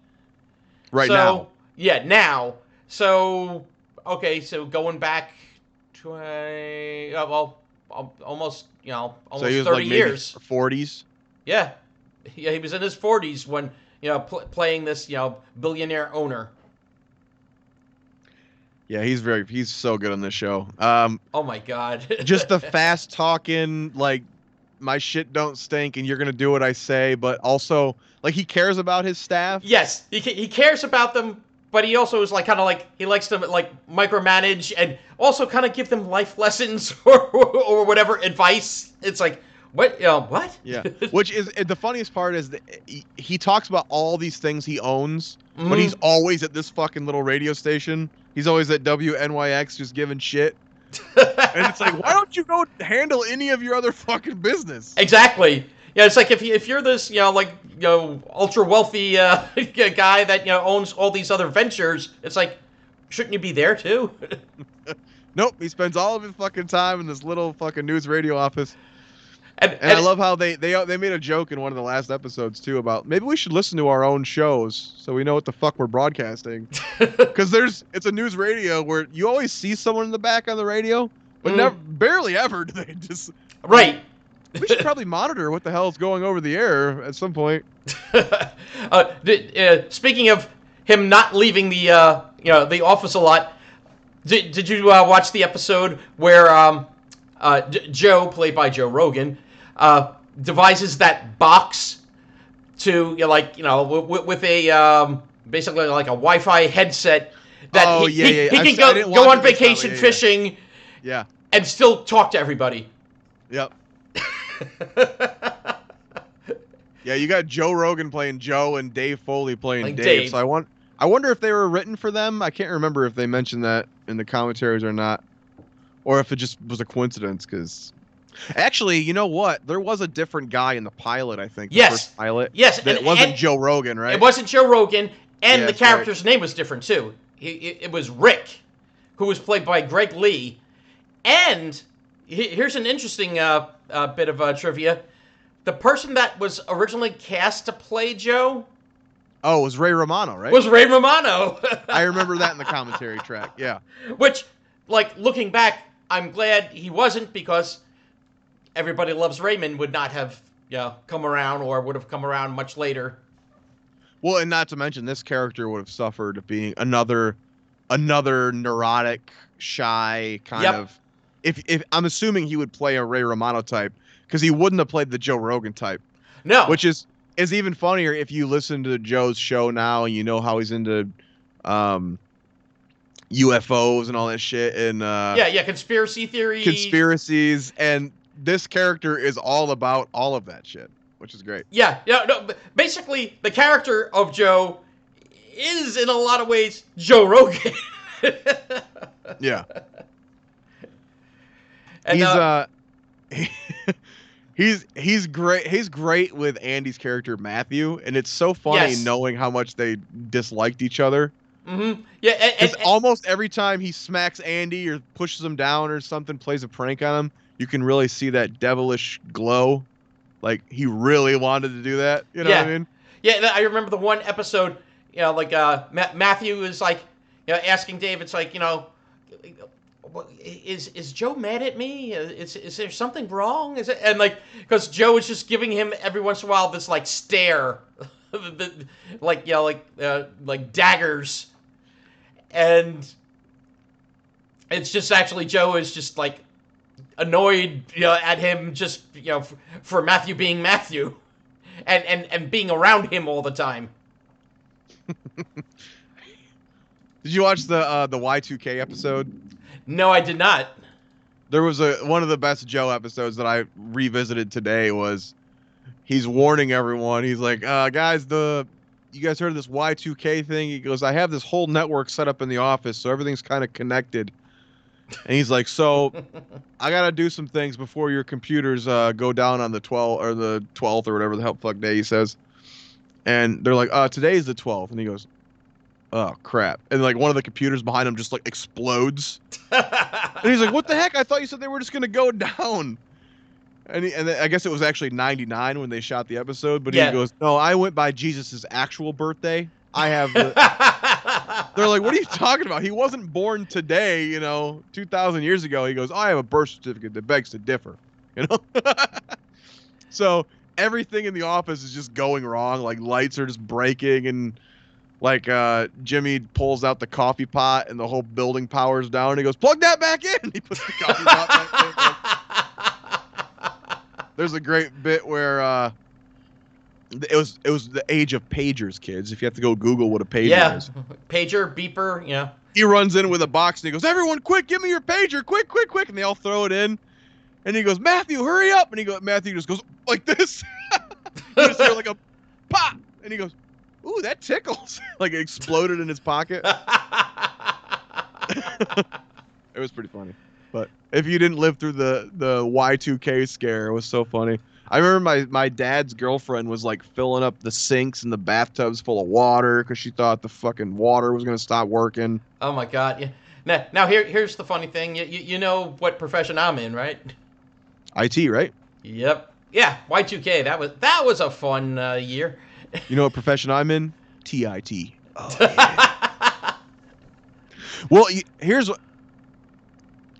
Right now. Yeah, now. So, okay, so going back to almost, almost so he was 30 like years. 40s? Yeah, he was in his 40s when, playing this, billionaire owner. Yeah, he's so good on this show. Oh my God. Just the fast talking, like, my shit don't stink and you're going to do what I say, but also, like, he cares about his staff. Yes, he cares about them, but he also is he likes to micromanage and also kind of give them life lessons or whatever advice. It's like, what? What? Yeah. Which is the funniest part is that he talks about all these things he owns, mm-hmm. but he's always at this fucking little radio station. He's always at WNYX just giving shit. And it's like, why don't you go handle any of your other fucking business? Exactly. Yeah, it's like if you're this, ultra wealthy guy that owns all these other ventures, it's like, shouldn't you be there too? Nope, he spends all of his fucking time in this little fucking news radio office. And I love how they made a joke in one of the last episodes too about maybe we should listen to our own shows so we know what the fuck we're broadcasting. Because it's a news radio where you always see someone in the back on the radio, but barely ever do they just. Right. We should probably monitor what the hell is going over the air at some point. Speaking of him not leaving the office a lot, did you watch the episode where Joe, played by Joe Rogan, devises that box to with a basically like a Wi-Fi headset that he can go on vacation fishing, and still talk to everybody. Yep. Yeah, you got Joe Rogan playing Joe and Dave Foley playing Dave. So I wonder if they were written for them. I can't remember if they mentioned that in the commentaries or not, or if it just was a coincidence. Because actually, you know what? There was a different guy in the pilot. I think. The first pilot. Yes. It wasn't Joe Rogan, right? It wasn't Joe Rogan, and the character's name was different too. It was Rick, who was played by Greg Lee, and here's an interesting bit of trivia. The person that was originally cast to play Joe... Oh, it was Ray Romano, right? Was Ray Romano. I remember that in the commentary track, yeah. Which, looking back, I'm glad he wasn't, because Everybody Loves Raymond would not have come around, or would have come around much later. Well, and not to mention, this character would have suffered being another neurotic, shy kind of... If I'm assuming he would play a Ray Romano type, because he wouldn't have played the Joe Rogan type. No. Which is even funnier if you listen to Joe's show now and you know how he's into UFOs and all that shit. And conspiracy theories. Conspiracies. And this character is all about all of that shit, which is great. Basically, the character of Joe is, in a lot of ways, Joe Rogan. Yeah. And, he's great. He's great with Andy's character Matthew, and it's so funny knowing how much they disliked each other. Mm-hmm. Yeah, and almost every time he smacks Andy or pushes him down or something, plays a prank on him, you can really see that devilish glow. Like he really wanted to do that. You know what I mean? Yeah, I remember the one episode. Matthew is asking Dave. It's is Joe mad at me? Is there something wrong? Is it? And because Joe is just giving him every once in a while this stare, like daggers, and it's just actually Joe is just annoyed, at him just, for Matthew being Matthew, and being around him all the time. Did you watch the Y2K episode? No, I did not. There was one of the best Joe episodes that I revisited today was he's warning everyone. He's like, guys, you guys heard of this Y2K thing? He goes, I have this whole network set up in the office, so everything's kind of connected. And he's like, so I got to do some things before your computers go down on the 12th or whatever the hell fuck day he says. And they're like, today's the 12th. And he goes, oh, crap. And like one of the computers behind him just like explodes. And he's like, what the heck? I thought you said they were just going to go down. And I guess it was actually 99 when they shot the episode. But he goes, no, I went by Jesus's actual birthday. I have They're like, what are you talking about? He wasn't born today, 2,000 years ago. He goes, I have a birth certificate that begs to differ, So everything in the office is just going wrong. Like lights are just breaking, and like Jimmy pulls out the coffee pot and the whole building powers down. He goes, plug that back in. He puts the coffee pot back in. There's a great bit where it was the age of pagers, kids. If you have to go Google what a pager is. Pager, beeper, He runs in with a box and he goes, everyone quick, give me your pager, quick, quick, quick. And they all throw it in. And he goes, Matthew, hurry up. And Matthew just goes like this. You just hear like a pop. And he goes, ooh, that tickles. Like it exploded in his pocket. It was pretty funny. But if you didn't live through the Y2K scare, it was so funny. I remember my dad's girlfriend was like filling up the sinks and the bathtubs full of water because she thought the fucking water was going to stop working. Oh my God. Yeah. Now here's the funny thing. You know what profession I'm in, right? IT, right? Yep. Yeah, Y2K. That was a fun year. You know what profession I'm in? TIT. Oh, yeah. Well, here's what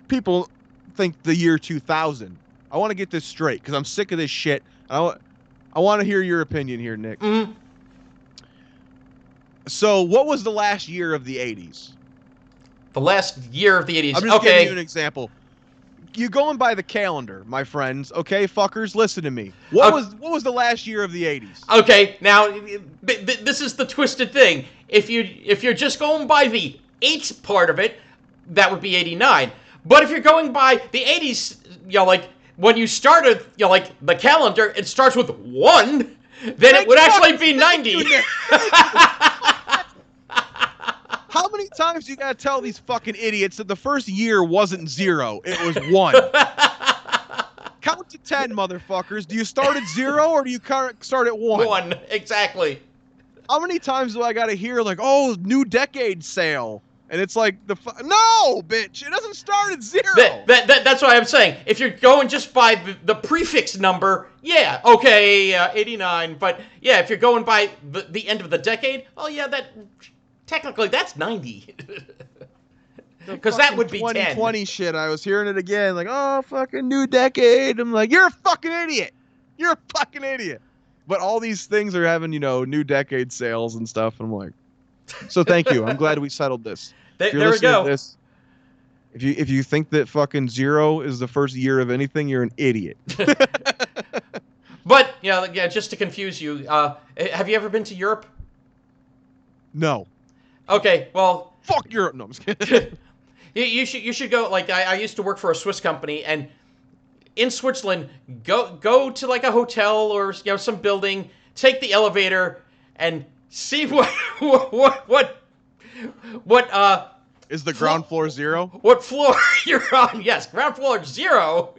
people think the year 2000. I want to get this straight because I'm sick of this shit. I want to hear your opinion here, Nick. Mm-hmm. So, what was the last year of the 80s? The last year of the 80s. I'm just giving you an example. You're going by the calendar, my friends. Okay, fuckers, listen to me. What was the last year of the 80s? Okay, now this is the twisted thing. If you're just going by the 8th part of it, that would be 89. But if you're going by the 80s, like when you started, like the calendar, it starts with 1, then it would actually be 90. How many times you gotta tell these fucking idiots that the first year wasn't 0, it was 1? Count to 10, motherfuckers. Do you start at 0 or do you start at 1? 1, exactly. How many times do I gotta hear like, oh, new decade sale? And it's like, no, bitch, it doesn't start at 0. That's what I'm saying. If you're going just by the prefix number, yeah, okay, 89. But yeah, if you're going by the end of the decade, oh yeah, technically that's 90. Because that would be 10. 2020 shit. I was hearing it again, like, oh, fucking new decade. I'm like, you're a fucking idiot. You're a fucking idiot. But all these things are having, new decade sales and stuff. And I'm like, so thank you. I'm glad we settled this. There we go. This, if you think that fucking 0 is the first year of anything, you're an idiot. But just to confuse you, have you ever been to Europe? No. Okay, well, fuck Europe. No, I'm just kidding. you should go. Like I used to work for a Swiss company, and in Switzerland, go to like a hotel or some building, take the elevator, and see what is the ground floor 0? What floor you're on? Yes, ground floor 0.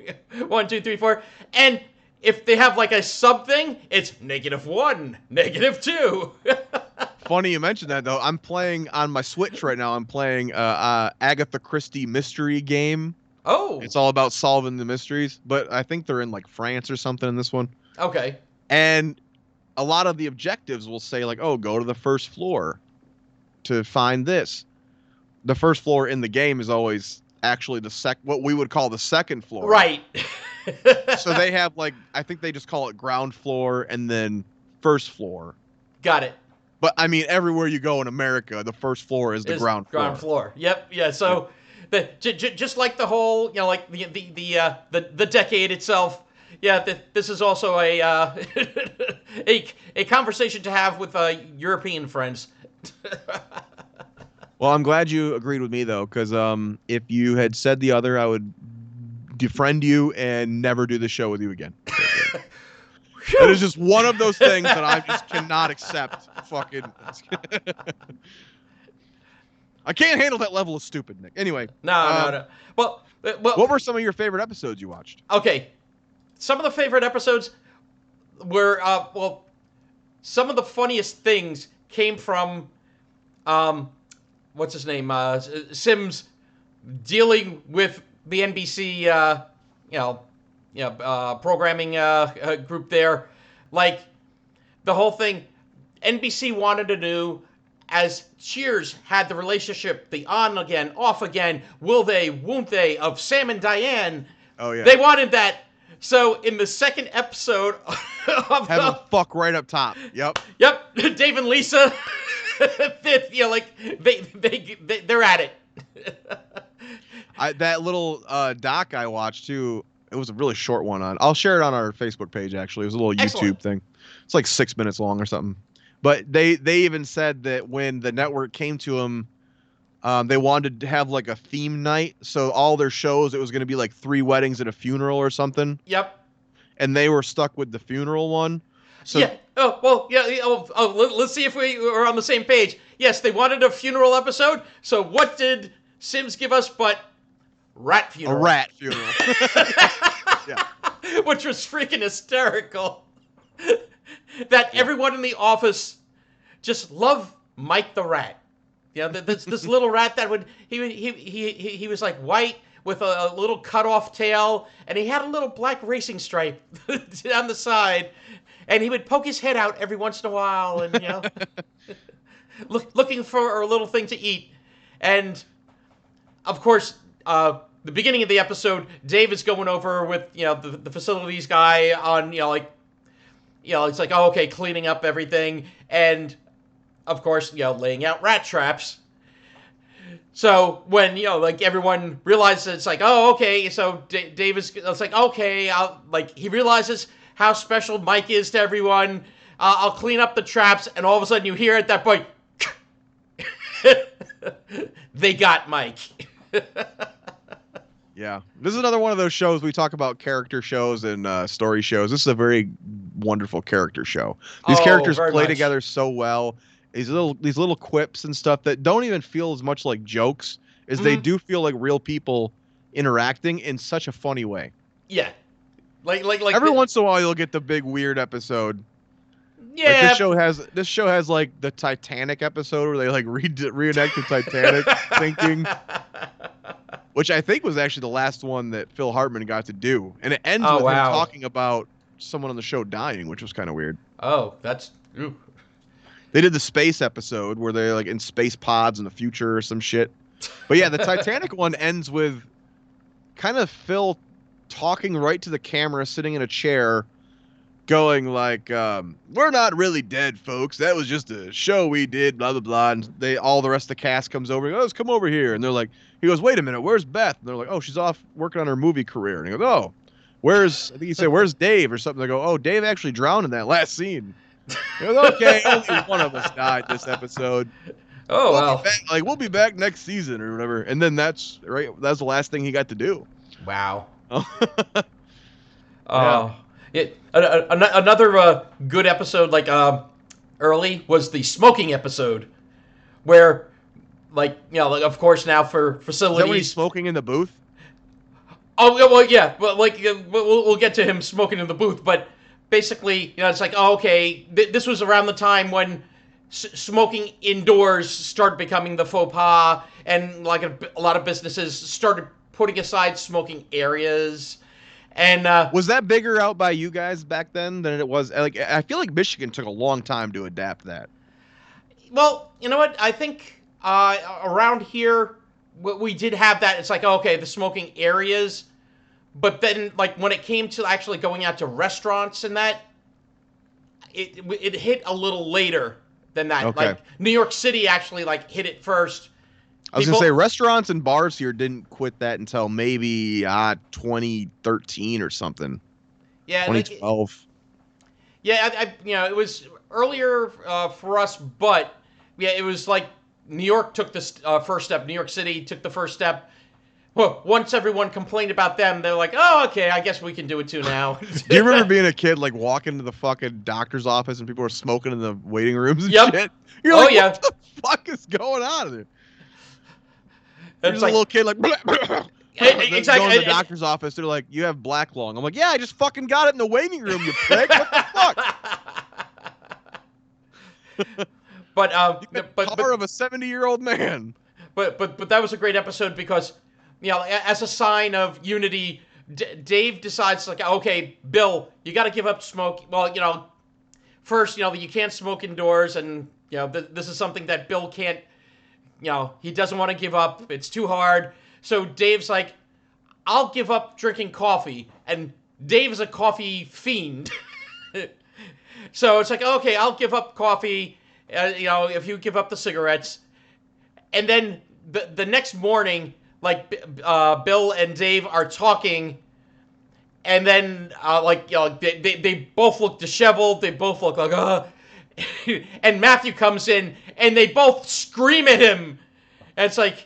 1, 2, 3, 4. And if they have like a sub thing, it's -1, -2. Funny you mentioned that though. I'm playing on my Switch right now. I'm playing Agatha Christie mystery game. Oh. It's all about solving the mysteries, but I think they're in like France or something in this one. Okay. And a lot of the objectives will say like, oh, go to the first floor to find this. The first floor in the game is always actually what we would call the second floor. Right. So they have like, I think they just call it ground floor and then first floor. Got it. But I mean, everywhere you go in America, the first floor is the ground floor. Ground floor. Yep. Yeah. So just like the whole, like the decade itself. Yeah, this is also a a conversation to have with European friends. Well, I'm glad you agreed with me though, because if you had said the other, I would defriend you and never do the show with you again. That is just one of those things that I just cannot accept. Fucking. I can't handle that level of stupid, Nick. Anyway. No. Well, what were some of your favorite episodes you watched? Okay, some of the favorite episodes were some of the funniest things came from what's his name? Sims dealing with the NBC programming group there. Like the whole thing NBC wanted to do, as Cheers had the relationship, the on again, off again, will they, won't they, of Sam and Diane. Oh yeah. They wanted that. So in the second episode of have a fuck right up top. Yep. Yep. Dave and Lisa they're at it. That little doc I watched too, it was a really short one I'll share it on our Facebook page actually. It was a little Excellent. YouTube thing. It's like 6 minutes long or something. But they even said that when the network came to them, they wanted to have like a theme night. So all their shows, it was going to be like 3 weddings and a funeral or something. Yep. And they were stuck with the funeral one. So yeah. Oh, well, yeah. Let's see if we are on the same page. Yes, they wanted a funeral episode. So what did Sims give us but rat funeral? A rat funeral. Yeah. Which was freaking hysterical. That everyone in the office just loved Mike the rat. This little rat that he was like white with a little cut off tail, and he had a little black racing stripe down the side, and he would poke his head out every once in a while, and looking for a little thing to eat. And of course, the beginning of the episode, Dave is going over with the facilities guy on it's like, oh, okay, cleaning up everything, and of course, laying out rat traps. So when everyone realizes it's like, oh, okay, so Dave is, it's like, okay, he realizes how special Mike is to everyone. I'll clean up the traps, and all of a sudden you hear at that point, they got Mike. Yeah, this is another one of those shows we talk about character shows and story shows. This is a very wonderful character show. These characters play together so well. These little quips and stuff that don't even feel as much like jokes as they do feel like real people interacting in such a funny way. Yeah, like every once in a while you'll get the big weird episode. Yeah, like this show has like the Titanic episode where they like reenact the Titanic sinking. Which I think was actually the last one that Phil Hartman got to do. And it ends with him talking about someone on the show dying, which was kind of weird. Oh, that's... Ooh. They did the space episode where they're like in space pods in the future or some shit. But yeah, the Titanic one ends with kind of Phil talking right to the camera, sitting in a chair, going like, we're not really dead, folks. That was just a show we did, blah, blah, blah. And all the rest of the cast comes over and goes, come over here. And they're like, he goes, wait a minute, where's Beth? And they're like, oh, she's off working on her movie career. And he goes, oh, I think he said, where's Dave or something? They go, oh, Dave actually drowned in that last scene. He goes, okay, only one of us died this episode. Oh, well. We'll be back next season or whatever. And then that's the last thing he got to do. Wow. Yeah. Another good episode, early, was the smoking episode, where, of course now for facilities. Is that when he's smoking in the booth? Oh, well, yeah, but we'll get to him smoking in the booth, but basically, it's like, oh, okay, this was around the time when smoking indoors started becoming the faux pas, and a lot of businesses started putting aside smoking areas. And was that bigger out by you guys back then than it was? I feel like Michigan took a long time to adapt that. Well, you know what? I think around here we did have that. It's like, okay, the smoking areas, but then when it came to actually going out to restaurants and that, it hit a little later than that. Okay. New York City actually hit it first. I was going to say restaurants and bars here didn't quit that until maybe 2013 or something. Yeah, 2012. Yeah, it was earlier for us, but yeah, it was like New York took the first step. New York City took the first step. Well, once everyone complained about them, they're like, "Oh, okay, I guess we can do it too now." Do you remember being a kid, like walking into the fucking doctor's office and people were smoking in the waiting rooms and shit? You're like, what the fuck is going on there? There's a little kid like, exactly. Going to the doctor's office, they're like, "You have black lung." I'm like, "Yeah, I just fucking got it in the waiting room, you prick. What the fuck?" But power of a 70-year-old man. But that was a great episode because, as a sign of unity, Dave decides like, okay, Bill, you got to give up smoke. Well, first, you can't smoke indoors, and this is something that Bill can't. He doesn't want to give up. It's too hard. So Dave's like, I'll give up drinking coffee, and Dave is a coffee fiend. So it's like, okay, I'll give up coffee. If you give up the cigarettes. And then the next morning, like Bill and Dave are talking, and then they both look disheveled. They both look like and Matthew comes in, and they both scream at him. And it's like,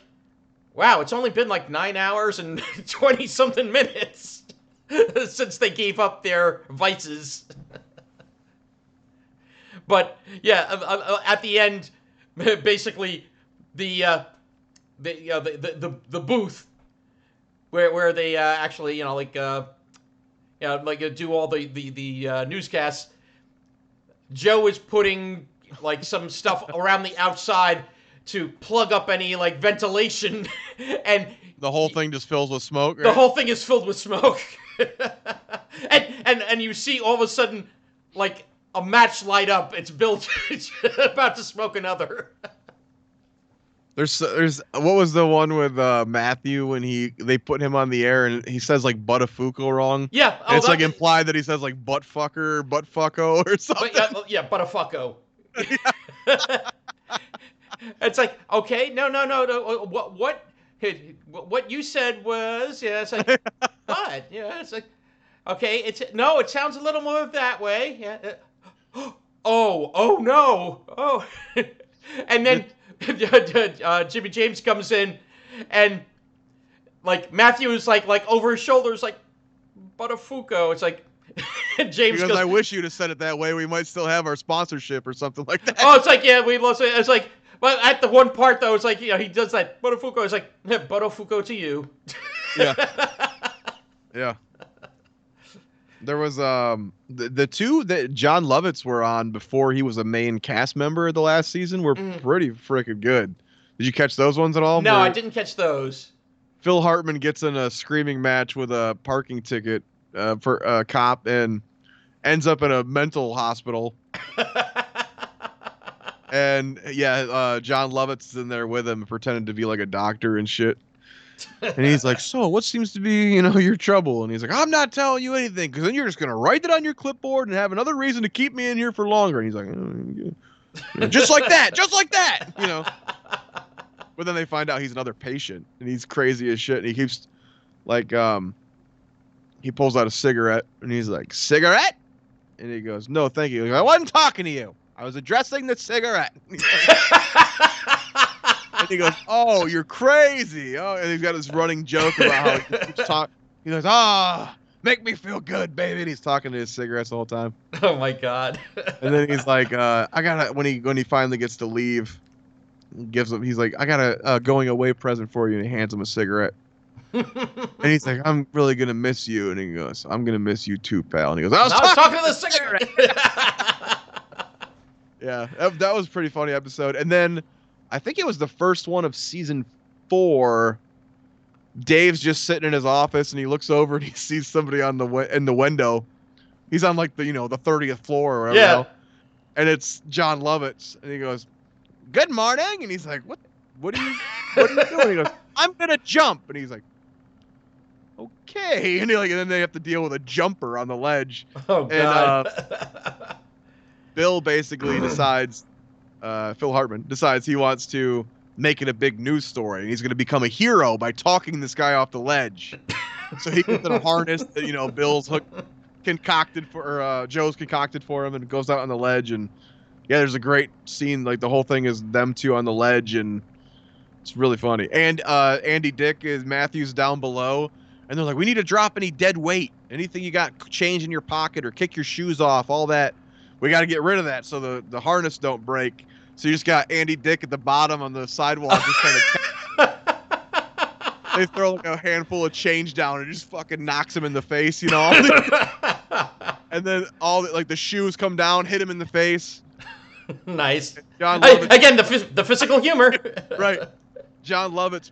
wow, it's only been like 9 hours and 20-something minutes since they gave up their vices. But yeah, at the end, basically the booth where they actually do all the newscasts. Joe is putting like some stuff around the outside to plug up any like ventilation, and the whole thing just fills with smoke. Right? The whole thing is filled with smoke, and you see all of a sudden like a match light up. It's Bill about to smoke another. There's what was the one with Matthew when they put him on the air and he says like Buttafuoco wrong? Yeah, it's like implied that he says like butt fucker, butt fucko or something. Yeah, Buttafuoco. It's like, okay, no. What you said was, it's like what? Yeah, it's like, okay, it sounds a little more that way. Yeah. Oh no. Oh, and then. Jimmy James comes in, and like Matthew is like over his shoulders, like Buttafuoco. It's like James goes, goes, I wish you'd have said it that way. We might still have our sponsorship or something like that. Oh, it's like, yeah, we lost it. It's like, but at the one part though, it's like he does that Buttafuoco. It's like Buttafuoco to you. Yeah. Yeah. There was the two that John Lovitz were on before he was a main cast member of the last season were pretty freaking good. Did you catch those ones at all? No, I didn't catch those. Phil Hartman gets in a screaming match with a parking ticket for a cop and ends up in a mental hospital. And yeah, John Lovitz is in there with him, pretending to be like a doctor and shit. And he's like, so what seems to be, your trouble? And he's like, I'm not telling you anything, because then you're just going to write it on your clipboard and have another reason to keep me in here for longer. And he's like, just like that. But then they find out he's another patient, and he's crazy as shit. And he keeps, like, he pulls out a cigarette, and he's like, cigarette? And he goes, no, thank you. He goes, I wasn't talking to you. I was addressing the cigarette. And he goes, oh, you're crazy. Oh, and he's got this running joke about how he keeps talking. He goes, make me feel good, baby. And he's talking to his cigarettes the whole time. Oh my God. And then he's like, when he finally gets to leave, he's like, I got a going away present for you. And he hands him a cigarette. And he's like, I'm really going to miss you. And he goes, I'm going to miss you too, pal. And he goes, I was talking to the cigarette. Yeah, that was a pretty funny episode. And then I think it was the first one of season 4. Dave's just sitting in his office and he looks over and he sees somebody in the window. He's on like the 30th floor or whatever. Yeah. And it's John Lovitz, and he goes, "Good morning." And he's like, "What are you doing?" He goes, "I'm gonna jump." And he's like, "Okay." And then they have to deal with a jumper on the ledge. Oh God. And Bill basically decides. Phil Hartman decides he wants to make it a big news story, and he's going to become a hero by talking this guy off the ledge. So he gets in a harness that, you know, Bill's concocted for, Joe's concocted for him, and goes out on the ledge. And yeah, there's a great scene. Like, the whole thing is them two on the ledge, and it's really funny. And Andy Dick is Matthews down below, and they're like, we need to drop any dead weight, anything you got change in your pocket, or kick your shoes off, all that. We got to get rid of that so the harness don't break. So you just got Andy Dick at the bottom on the sidewalk, just kind of. They throw like a handful of change down and it just fucking knocks him in the face, you know. And then the shoes come down, hit him in the face. Nice. John Lovitz, again, the physical humor. Right. John Lovitz,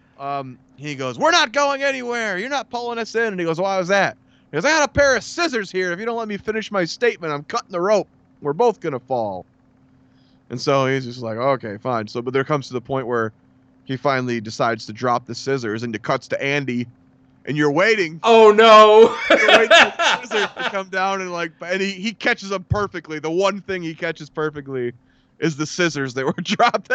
he goes, we're not going anywhere. You're not pulling us in. And he goes, why was that? He goes, I got a pair of scissors here. If you don't let me finish my statement, I'm cutting the rope. We're both going to fall. And so he's just like, okay, fine. So, but there comes to the point where he finally decides to drop the scissors, and it cuts to Andy, and you're waiting. Oh no! You're waiting for the scissors to come down, and he catches them perfectly. The one thing he catches perfectly is the scissors that were dropped.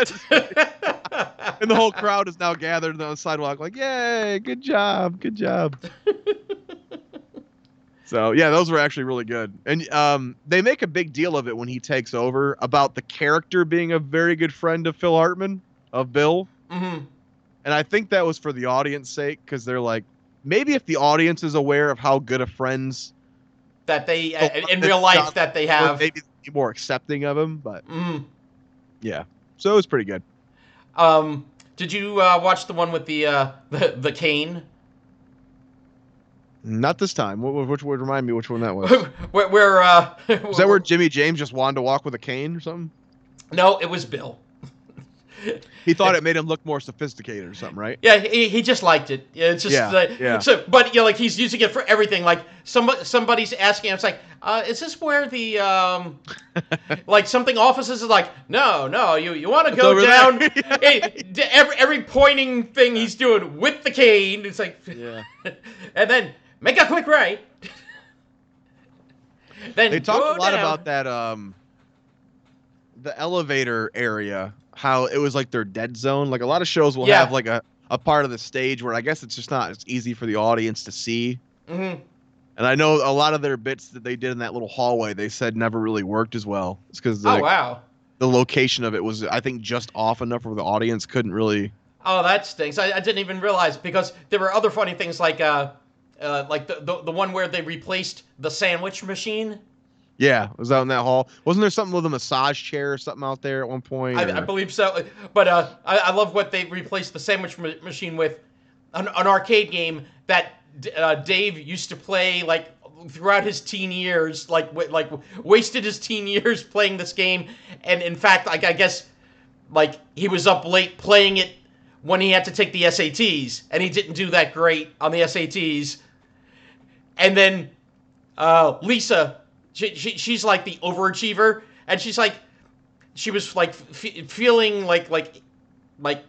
And the whole crowd is now gathered on the sidewalk, like, yay, good job, good job. So yeah, those were actually really good. And they make a big deal of it when he takes over about the character being a very good friend of Phil Hartman, of Bill. Mm-hmm. And I think that was for the audience sake, because they're like, maybe if the audience is aware of how good of friends that they in real life that they have, maybe be more accepting of him. But yeah, so it was pretty good. Did you watch the one with the cane? Not this time. Which would remind me which one that was? where was that where Jimmy James just wanted to walk with a cane or something? No, it was Bill. He thought it made him look more sophisticated or something, right? Yeah, he just liked it. It's just yeah. So, but you know, like he's using it for everything. Like somebody's asking him, it's like, is this where the like something offices is like, no, you want to go down? every pointing thing he's doing with the cane. It's like, yeah, and then make a quick right. Then they talked a lot about that the elevator area. How it was like their dead zone. Like a lot of shows will have like a part of the stage where I guess it's just not as easy for the audience to see. Mm-hmm. And I know a lot of their bits that they did in that little hallway, they said never really worked as well. It's because the location of it was, I think, just off enough where the audience couldn't really. Oh, that stinks. I didn't even realize, because there were other funny things like the one where they replaced the sandwich machine. Yeah, it was out in that hall. Wasn't there something with a massage chair or something out there at one point? I believe so. But I love what they replaced the sandwich machine with, an arcade game that Dave used to play like throughout his teen years, like wasted his teen years playing this game. And in fact, like I guess, like he was up late playing it when he had to take the SATs, and he didn't do that great on the SATs. And then Lisa. She's like the overachiever, and she's like, she was like feeling like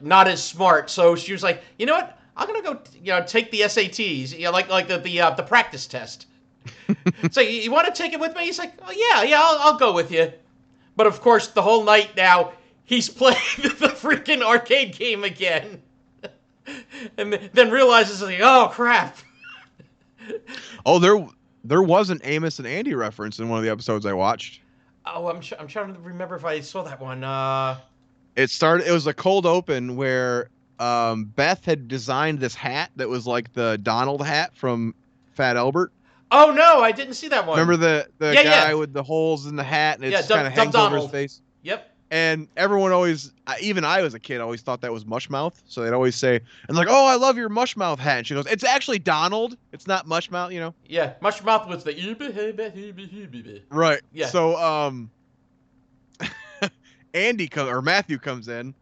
not as smart, so she was like, you know what, I'm gonna go take the SATs, like the practice test. So you want to take it with me? He's like, oh yeah, I'll go with you. But of course, the whole night now he's playing the freaking arcade game again, and then realizes like, oh crap. Oh, there was an Amos and Andy reference in one of the episodes I watched. Oh, I'm trying to remember if I saw that one. It was a cold open where Beth had designed this hat that was like the Donald hat from Fat Albert. Oh no, I didn't see that one. Remember the guy with the holes in the hat, and it just kind of hangs over his face? Yep. And everyone always, even I as a kid, always thought that was Mushmouth. So they'd always say, and like, oh, I love your Mushmouth hat. And she goes, it's actually Donald. It's not Mushmouth, you know? Yeah, Mushmouth was the... Right. Yeah. So, Matthew comes in,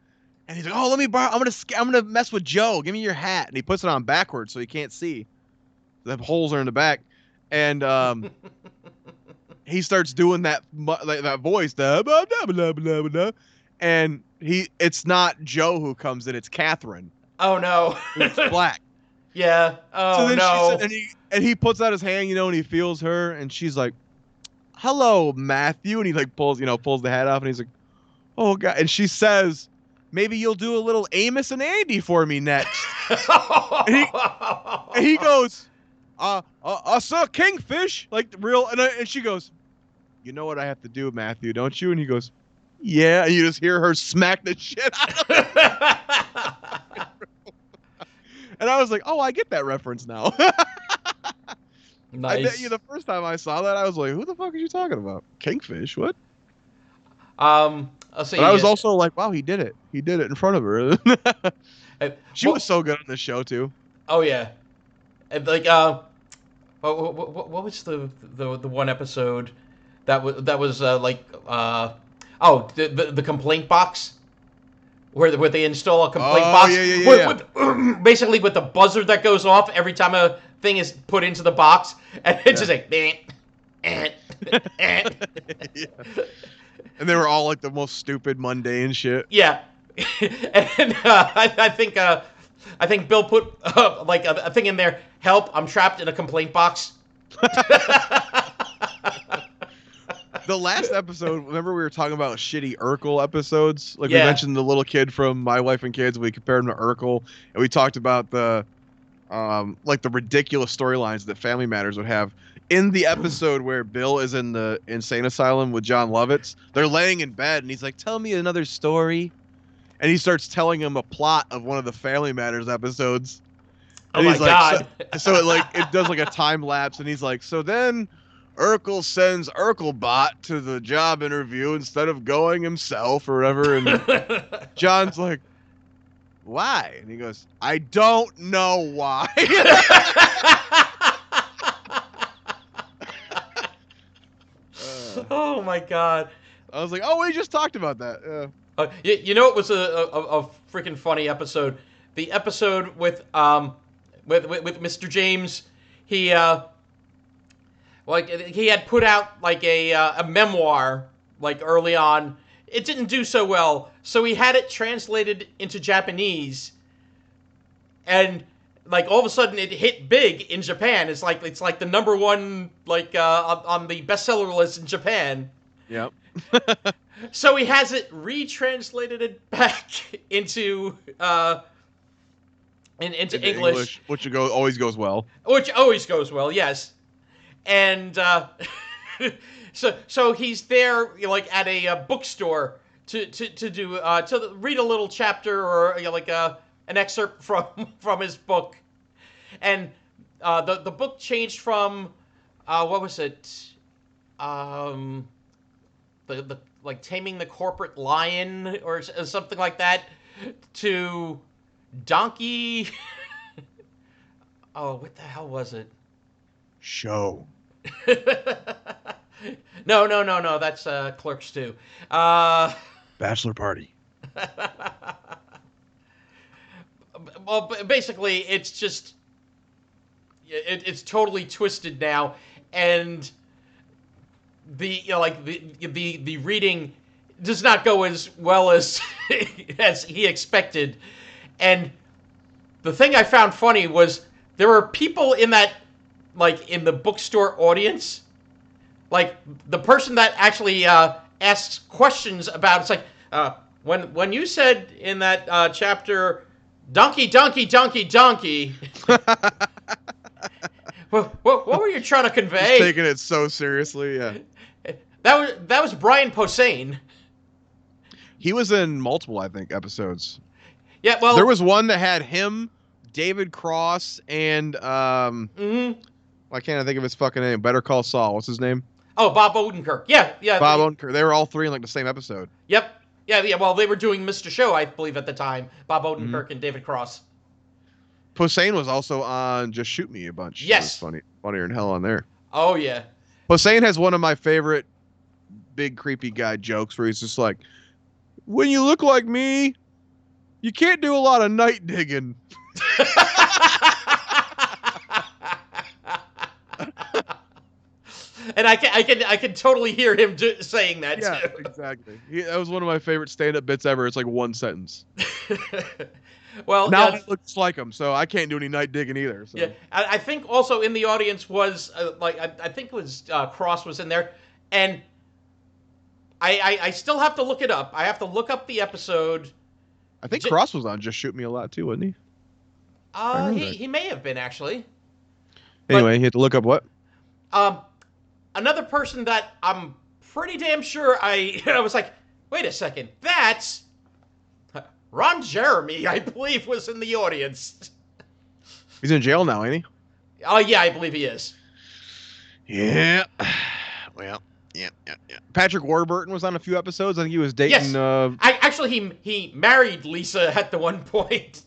and he's like, oh, let me borrow, I'm gonna mess with Joe. Give me your hat. And he puts it on backwards so he can't see. The holes are in the back. And, he starts doing that voice, blah, blah, blah, blah, blah, blah, and it's not Joe who comes in, it's Catherine. Oh no, it's black. Yeah. Oh so no. He puts out his hand, and he feels her, and she's like, "Hello, Matthew," and he like pulls the hat off, and he's like, "Oh God," and she says, maybe you'll do a little Amos and Andy for me next. and he goes, I saw Kingfish, like real, and she goes, you know what I have to do, Matthew, don't you? And he goes, yeah, and you just hear her smack the shit out of him. And I was like, oh, I get that reference now. Nice. I bet you the first time I saw that, I was like, who the fuck are you talking about? Kingfish? What? I'll say. But I was also like, wow, he did it. He did it in front of her. She was so good on the show too. Oh yeah, and like what was the one episode that was the complaint box where they install a complaint box basically with the buzzer that goes off every time a thing is put into the box, and it's just like yeah. And they were all like the most stupid, mundane shit. Yeah. And I think Bill put like a thing in there. Help! I'm trapped in a complaint box. The last episode, remember we were talking about shitty Urkel episodes? Like we Yeah. mentioned the little kid from My Wife and Kids. We compared him to Urkel, and we talked about the like the ridiculous storylines that Family Matters would have. In the episode where Bill is in the insane asylum with John Lovitz, they're laying in bed, and he's like, "Tell me another story," and he starts telling him a plot of one of the Family Matters episodes. And Oh he's my like, God! so it does like a time lapse, and he's like, so then Urkel sends Urkelbot to the job interview instead of going himself or whatever, and John's like, why? And he goes, I don't know why. Oh my God! I was like, oh, we just talked about that. You know, it was a freaking funny episode. The episode with Mr. James. He he had put out like a memoir like early on. It didn't do so well, so he had it translated into Japanese, and like all of a sudden it hit big in Japan. It's like the number one like on the bestseller list in Japan. Yep. So he has it retranslated it back into into English, which always goes well. which always goes well. Yes, and so he's there like at a bookstore to read a little chapter or like an excerpt from his book, and the book changed from what was it the like Taming the Corporate Lion or something like that to Donkey. Oh, what the hell was it? Show. No. That's Clerks 2. Bachelor Party. Well, basically, it's just it's totally twisted now, and the reading does not go as well as as he expected. And the thing I found funny was there were people in that, like in the bookstore audience, like the person that actually asks questions about it's like when you said in that chapter, donkey. What were you trying to convey? Just taking it so seriously, yeah. That was Brian Posehn. He was in multiple, I think, episodes. Yeah, well, There was one that had him, David Cross, and why can't I think of his fucking name? Better Call Saul. What's his name? Oh, Bob Odenkirk. Yeah. Bob Odenkirk. They were all three in like the same episode. Yep. Yeah. Well, they were doing Mr. Show, I believe, at the time. Bob Odenkirk and David Cross. Posehn was also on Just Shoot Me a bunch. Yes. It was funnier than hell on there. Oh yeah. Posehn has one of my favorite big creepy guy jokes where he's just like, when you look like me, you can't do a lot of night digging. And I can totally hear him saying that Yeah, too. exactly. That was one of my favorite stand-up bits ever. It's like one sentence. Well, Now it looks like him, so I can't do any night digging either. So. yeah, I think also in the audience was I think it was Cross was in there, and I still have to look it up. I have to look up the episode I think Cross was on Just Shoot Me a lot too, wasn't he? He may have been actually. Anyway, you had to look up what? Another person that I'm pretty damn sure I was like, wait a second, that's Ron Jeremy, I believe, was in the audience. He's in jail now, ain't he? Oh yeah, I believe he is. Yeah. Well, yeah. Patrick Warburton was on a few episodes. I think he was dating. Yes. He married Lisa at the one point.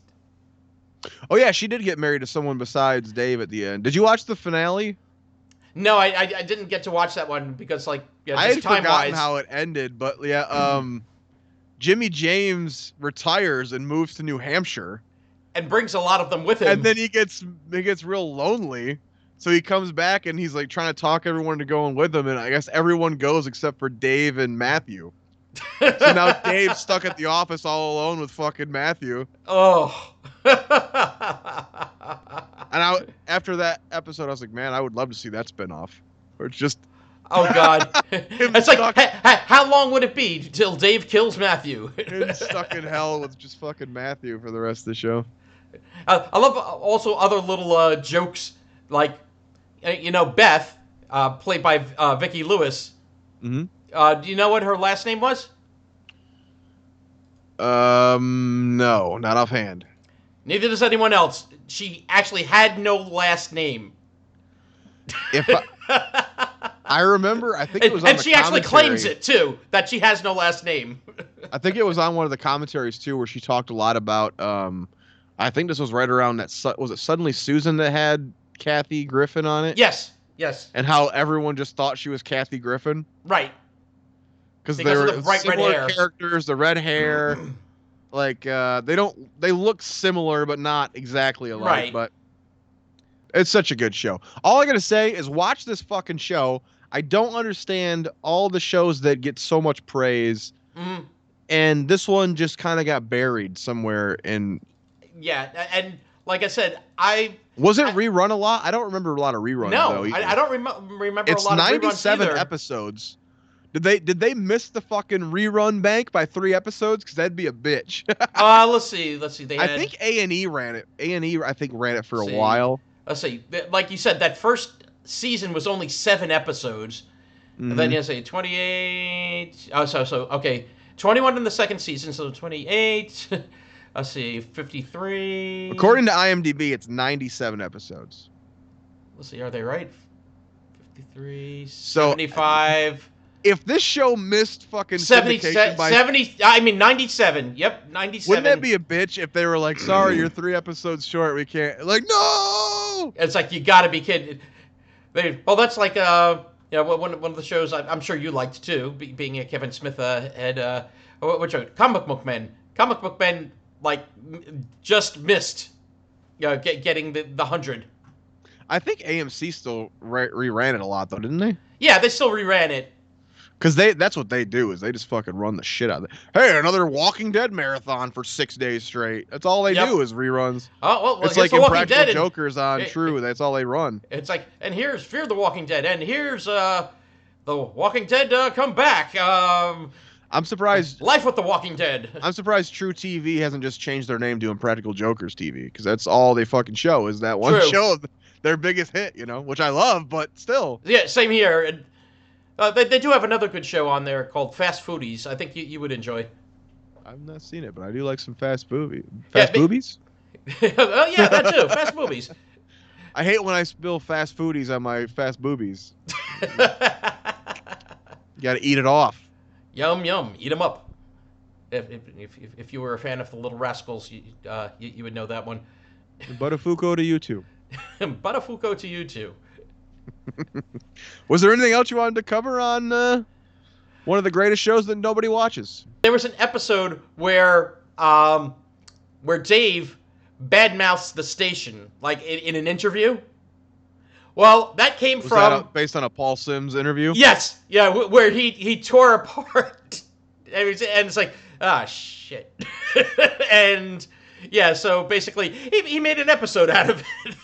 Oh yeah, she did get married to someone besides Dave at the end. Did you watch the finale? No, I didn't get to watch that one because I had forgotten how it ended, but yeah, Jimmy James retires and moves to New Hampshire, and brings a lot of them with him. And then he gets real lonely, so he comes back and he's like trying to talk everyone to go in with him, and I guess everyone goes except for Dave and Matthew. So now Dave's stuck at the office all alone with fucking Matthew. Oh. And after that episode, I was like, man, I would love to see that spinoff. Where it's just... Oh, God. It's like, how long would it be till Dave kills Matthew? Him stuck in hell with just fucking Matthew for the rest of the show. I love also other little jokes, like, Beth, played by Vicki Lewis. Mm-hmm. Do you know what her last name was? No, not offhand. Neither does anyone else. She actually had no last name. I remember, I think it was on the commentary. And she actually claims it, too, that she has no last name. I think it was on one of the commentaries, too, where she talked a lot about, I think this was right around that, was it Suddenly Susan that had Kathy Griffin on it? Yes. And how everyone just thought she was Kathy Griffin? Right. Because they were similar characters, the red hair... Like, they look similar, but not exactly alike, right. But it's such a good show. All I gotta say is watch this fucking show. I don't understand all the shows that get so much praise, and this one just kind of got buried somewhere in... Yeah, and like I said, Was it rerun a lot? I don't remember a lot of reruns, though. I don't remember it's a lot of reruns either. It's 97 episodes. Did they miss the fucking rerun bank by 3 episodes? Because that'd be a bitch. Let's see. I think A&E ran it. A&E, I think, ran it for a while. Let's see. Like you said, that first season was only 7 episodes. Mm-hmm. And then you say 28. Oh, so okay, 21 in the second season, so 28. Let's see, 53. According to IMDb, it's 97 episodes. Let's see, are they right? 53, 75. If this show missed fucking 97. Yep, 97. Wouldn't that be a bitch if they were like, sorry, you're 3 episodes short, we can't... Like, no! It's like, you gotta be kidding. That's like, one of the shows I'm sure you liked, too, being a Kevin Smith head. What show? Comic Book Men. Comic Book Men, like, just missed getting the 100. I think AMC still reran it a lot, though, didn't they? Yeah, they still reran it. Because that's what they do, is they just fucking run the shit out of it. Hey, another Walking Dead marathon for 6 days straight. That's all they do is reruns. Oh, well, it's like Impractical Jokers on True. That's all they run. It's like, and here's Fear the Walking Dead, and here's The Walking Dead Come Back. I'm surprised. Life with the Walking Dead. I'm surprised True TV hasn't just changed their name to Impractical Jokers TV, because that's all they fucking show is that one show, their biggest hit, which I love, but still. Yeah, same here. And, they do have another good show on there called Fast Foodies. I think you would enjoy. I've not seen it, but I do like some fast boobies. Fast boobies? Oh, yeah, that too. Fast boobies. I hate when I spill fast foodies on my fast boobies. You gotta eat it off. Yum, yum. Eat them up. If you were a fan of the Little Rascals, you would know that one. Buttafuoco to you too. Buttafuoco to you too. Was there anything else you wanted to cover on one of the greatest shows that nobody watches? There was an episode where Dave badmouths the station, like in an interview. Well, that came was from... that based on a Paul Sims interview? Yes, yeah, where he tore apart, and it's like, shit. And, yeah, so basically, he made an episode out of it.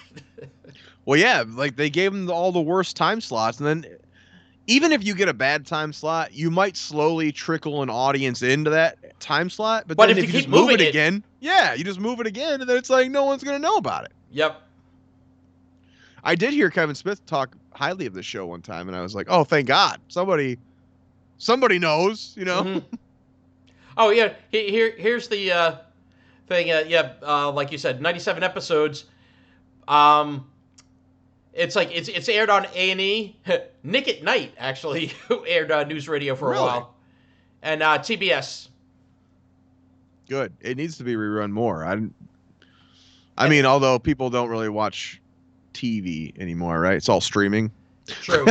Well, yeah, like they gave him all the worst time slots, and then even if you get a bad time slot, you might slowly trickle an audience into that time slot, but But then if if you you keep just move moving it it- again, yeah, you just move it again, and then it's like no one's gonna know about it. Yep. I did hear Kevin Smith talk highly of the show one time, and I was like, oh, thank God, somebody knows, you know. Mhm. Oh yeah. Here's the thing. Like you said, 97 episodes. It's like it's aired on A&E. Nick at Night actually who aired News Radio for a Really? while, and TBS. Good. It needs to be rerun more. I mean, although people don't really watch TV anymore, right? It's all streaming. True.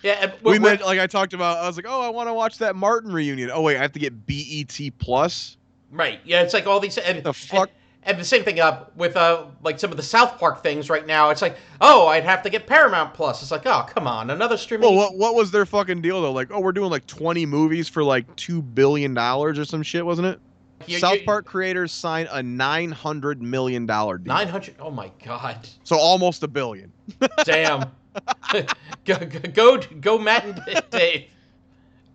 Yeah. And We meant, like I talked about, I was like, oh, I want to watch that Martin reunion. Oh wait, I have to get BET Plus. Right. Yeah. It's like all these. And, The fuck? And the same thing with like some of the South Park things right now. It's like, oh, I'd have to get Paramount Plus. It's like, oh, come on, another streaming. Well, what was their fucking deal though? Like, oh, we're doing like 20 movies for like $2 billion or some shit, wasn't it? South Park creators signed a $900 million deal. 900. Oh my God. So almost $1 billion. Damn. go, Matt and Dave.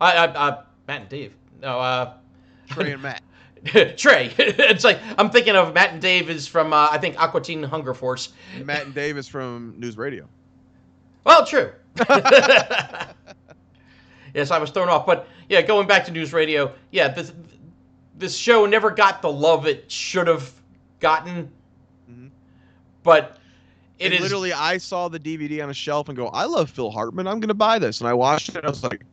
Matt and Dave. No, Trey and Matt. Trey. It's like I'm thinking of Matt and Dave is from I think Aqua Teen Hunger Force. Matt and Dave is from News Radio. Well, true. Yes, I was thrown off, but yeah, going back to News Radio. Yeah, this show never got the love it should have gotten, but it is literally. I saw the DVD on a shelf and go, I love Phil Hartman. I'm gonna buy this, and I watched it. And I was like,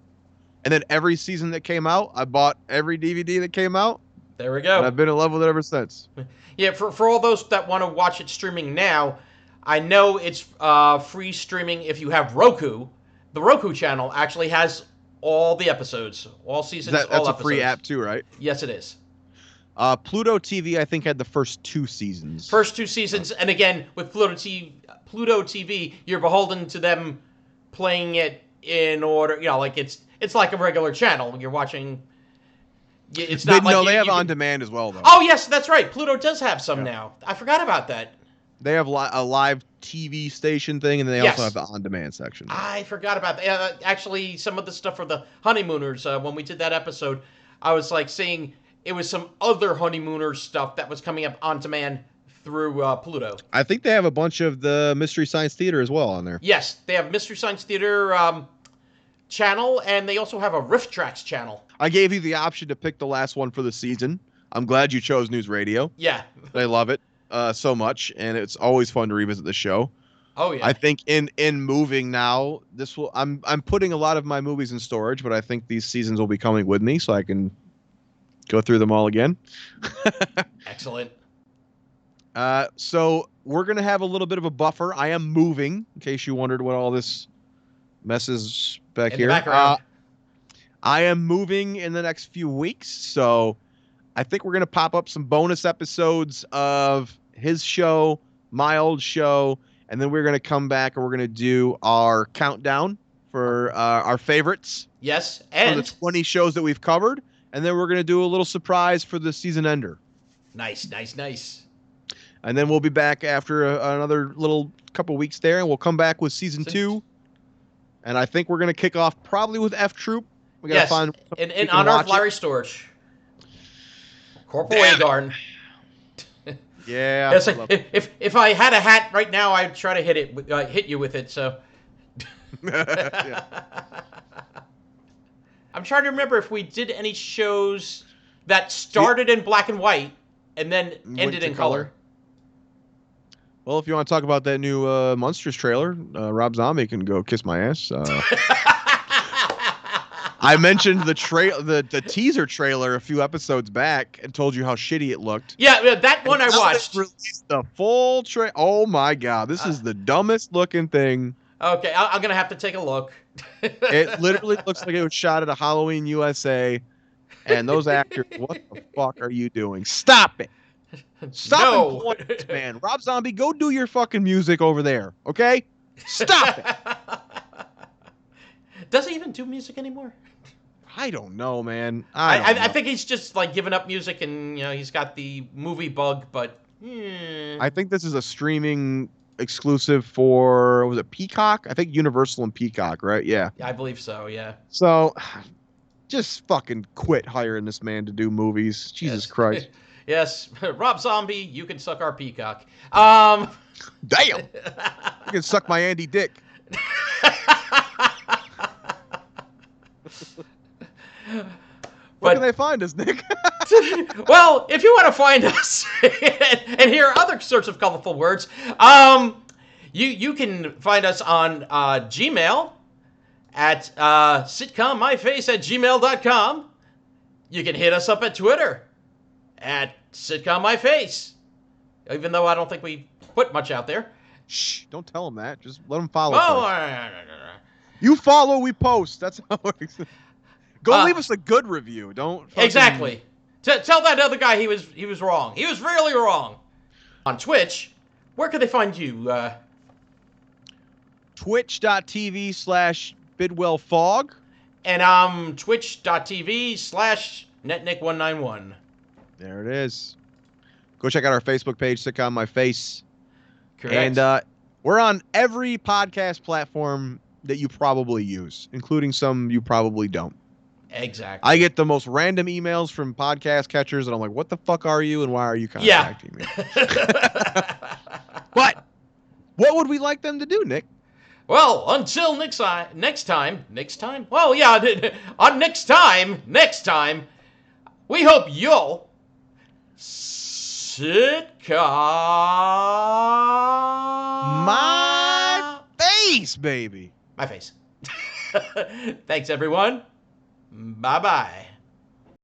and then every season that came out, I bought every DVD that came out. There we go. And I've been in love with it ever since. Yeah, for all those that want to watch it streaming now, I know it's free streaming if you have Roku. The Roku channel actually has all the episodes, all seasons, all That's a episodes. free app too, right? Yes, it is. Pluto TV, I think, had the first 2 seasons. First 2 seasons, and again with Pluto TV, you're beholden to them playing it in order. You know, like it's like a regular channel. You're watching. It's not like they have on demand as well, though. Oh yes, that's right. Pluto does have some now. I forgot about that. They have a live TV station thing, and then they also have the on-demand section. I forgot about that. Actually, some of the stuff for the honeymooners, when we did that episode, I was like seeing it was some other honeymooners stuff that was coming up on demand through Pluto. I think they have a bunch of the Mystery Science Theater as well on there. Yes, they have Mystery Science Theater channel, and they also have a Riff Tracks channel. I gave you the option to pick the last one for the season. I'm glad you chose News Radio. Yeah. I love it so much, and it's always fun to revisit the show. Oh yeah. I think in moving now, I'm putting a lot of my movies in storage, but I think these seasons will be coming with me, so I can go through them all again. Excellent. So we're gonna have a little bit of a buffer. I am moving, in case you wondered what all this mess is back In here. the background. I am moving in the next few weeks, so I think we're gonna pop up some bonus episodes of his show, my old show, and then we're gonna come back and we're gonna do our countdown for our favorites. Yes, for and the 20 shows that we've covered, and then we're gonna do a little surprise for the season ender. Nice. And then we'll be back after another little couple weeks there, and we'll come back with season 2. And I think we're gonna kick off probably with F Troop. We gotta find in honor of Larry Storch, Corporal Garden. Yeah. It's like, if I had a hat right now, I'd try to hit you with it. So. Yeah. I'm trying to remember if we did any shows that started in black and white and then ended in color. Well, if you want to talk about that new Monsters trailer, Rob Zombie can go kiss my ass. I mentioned the teaser trailer a few episodes back and told you how shitty it looked. Yeah, that one I watched. Released the full trailer. Oh my god, this is the dumbest looking thing. Okay, I'm gonna have to take a look. It literally looks like it was shot at a Halloween USA, and those actors, what the fuck are you doing? Stop it! Stop employing this man. Rob Zombie, go do your fucking music over there, okay? Stop it! Does he even do music anymore? I don't know, man. I think he's just like giving up music, and he's got the movie bug. But I think this is a streaming exclusive for, was it Peacock? I think Universal and Peacock, right? Yeah. I believe so. Yeah. So, Just fucking quit hiring this man to do movies. Jesus Christ. Yes, Rob Zombie, you can suck our peacock. Damn. You can suck my Andy dick. Where can they find us, Nick? Well, if you want to find us and hear other sorts of colorful words, you can find us on Gmail at sitcommyface@gmail.com. You can hit us up at Twitter at sitcommyface. Even though I don't think we put much out there. Shh, don't tell them that. Just let them follow. Oh, you follow, we post. That's how it works. Go leave us a good review. Don't fucking... Exactly. Tell that other guy he was wrong. He was really wrong. On Twitch, where can they find you? Twitch.tv/BidwellFog. And twitch.tv/NetNick191. There it is. Go check out our Facebook page, Sitcom My Face. Correct. And we're on every podcast platform that you probably use, including some you probably don't. Exactly. I get the most random emails from podcast catchers, and I'm like, what the fuck are you, and why are you contacting me? But what would we like them to do, Nick? Well, until next time. Well, yeah, on next time, we hope you'll sitcom my face, baby. My face. Thanks, everyone. Bye-bye.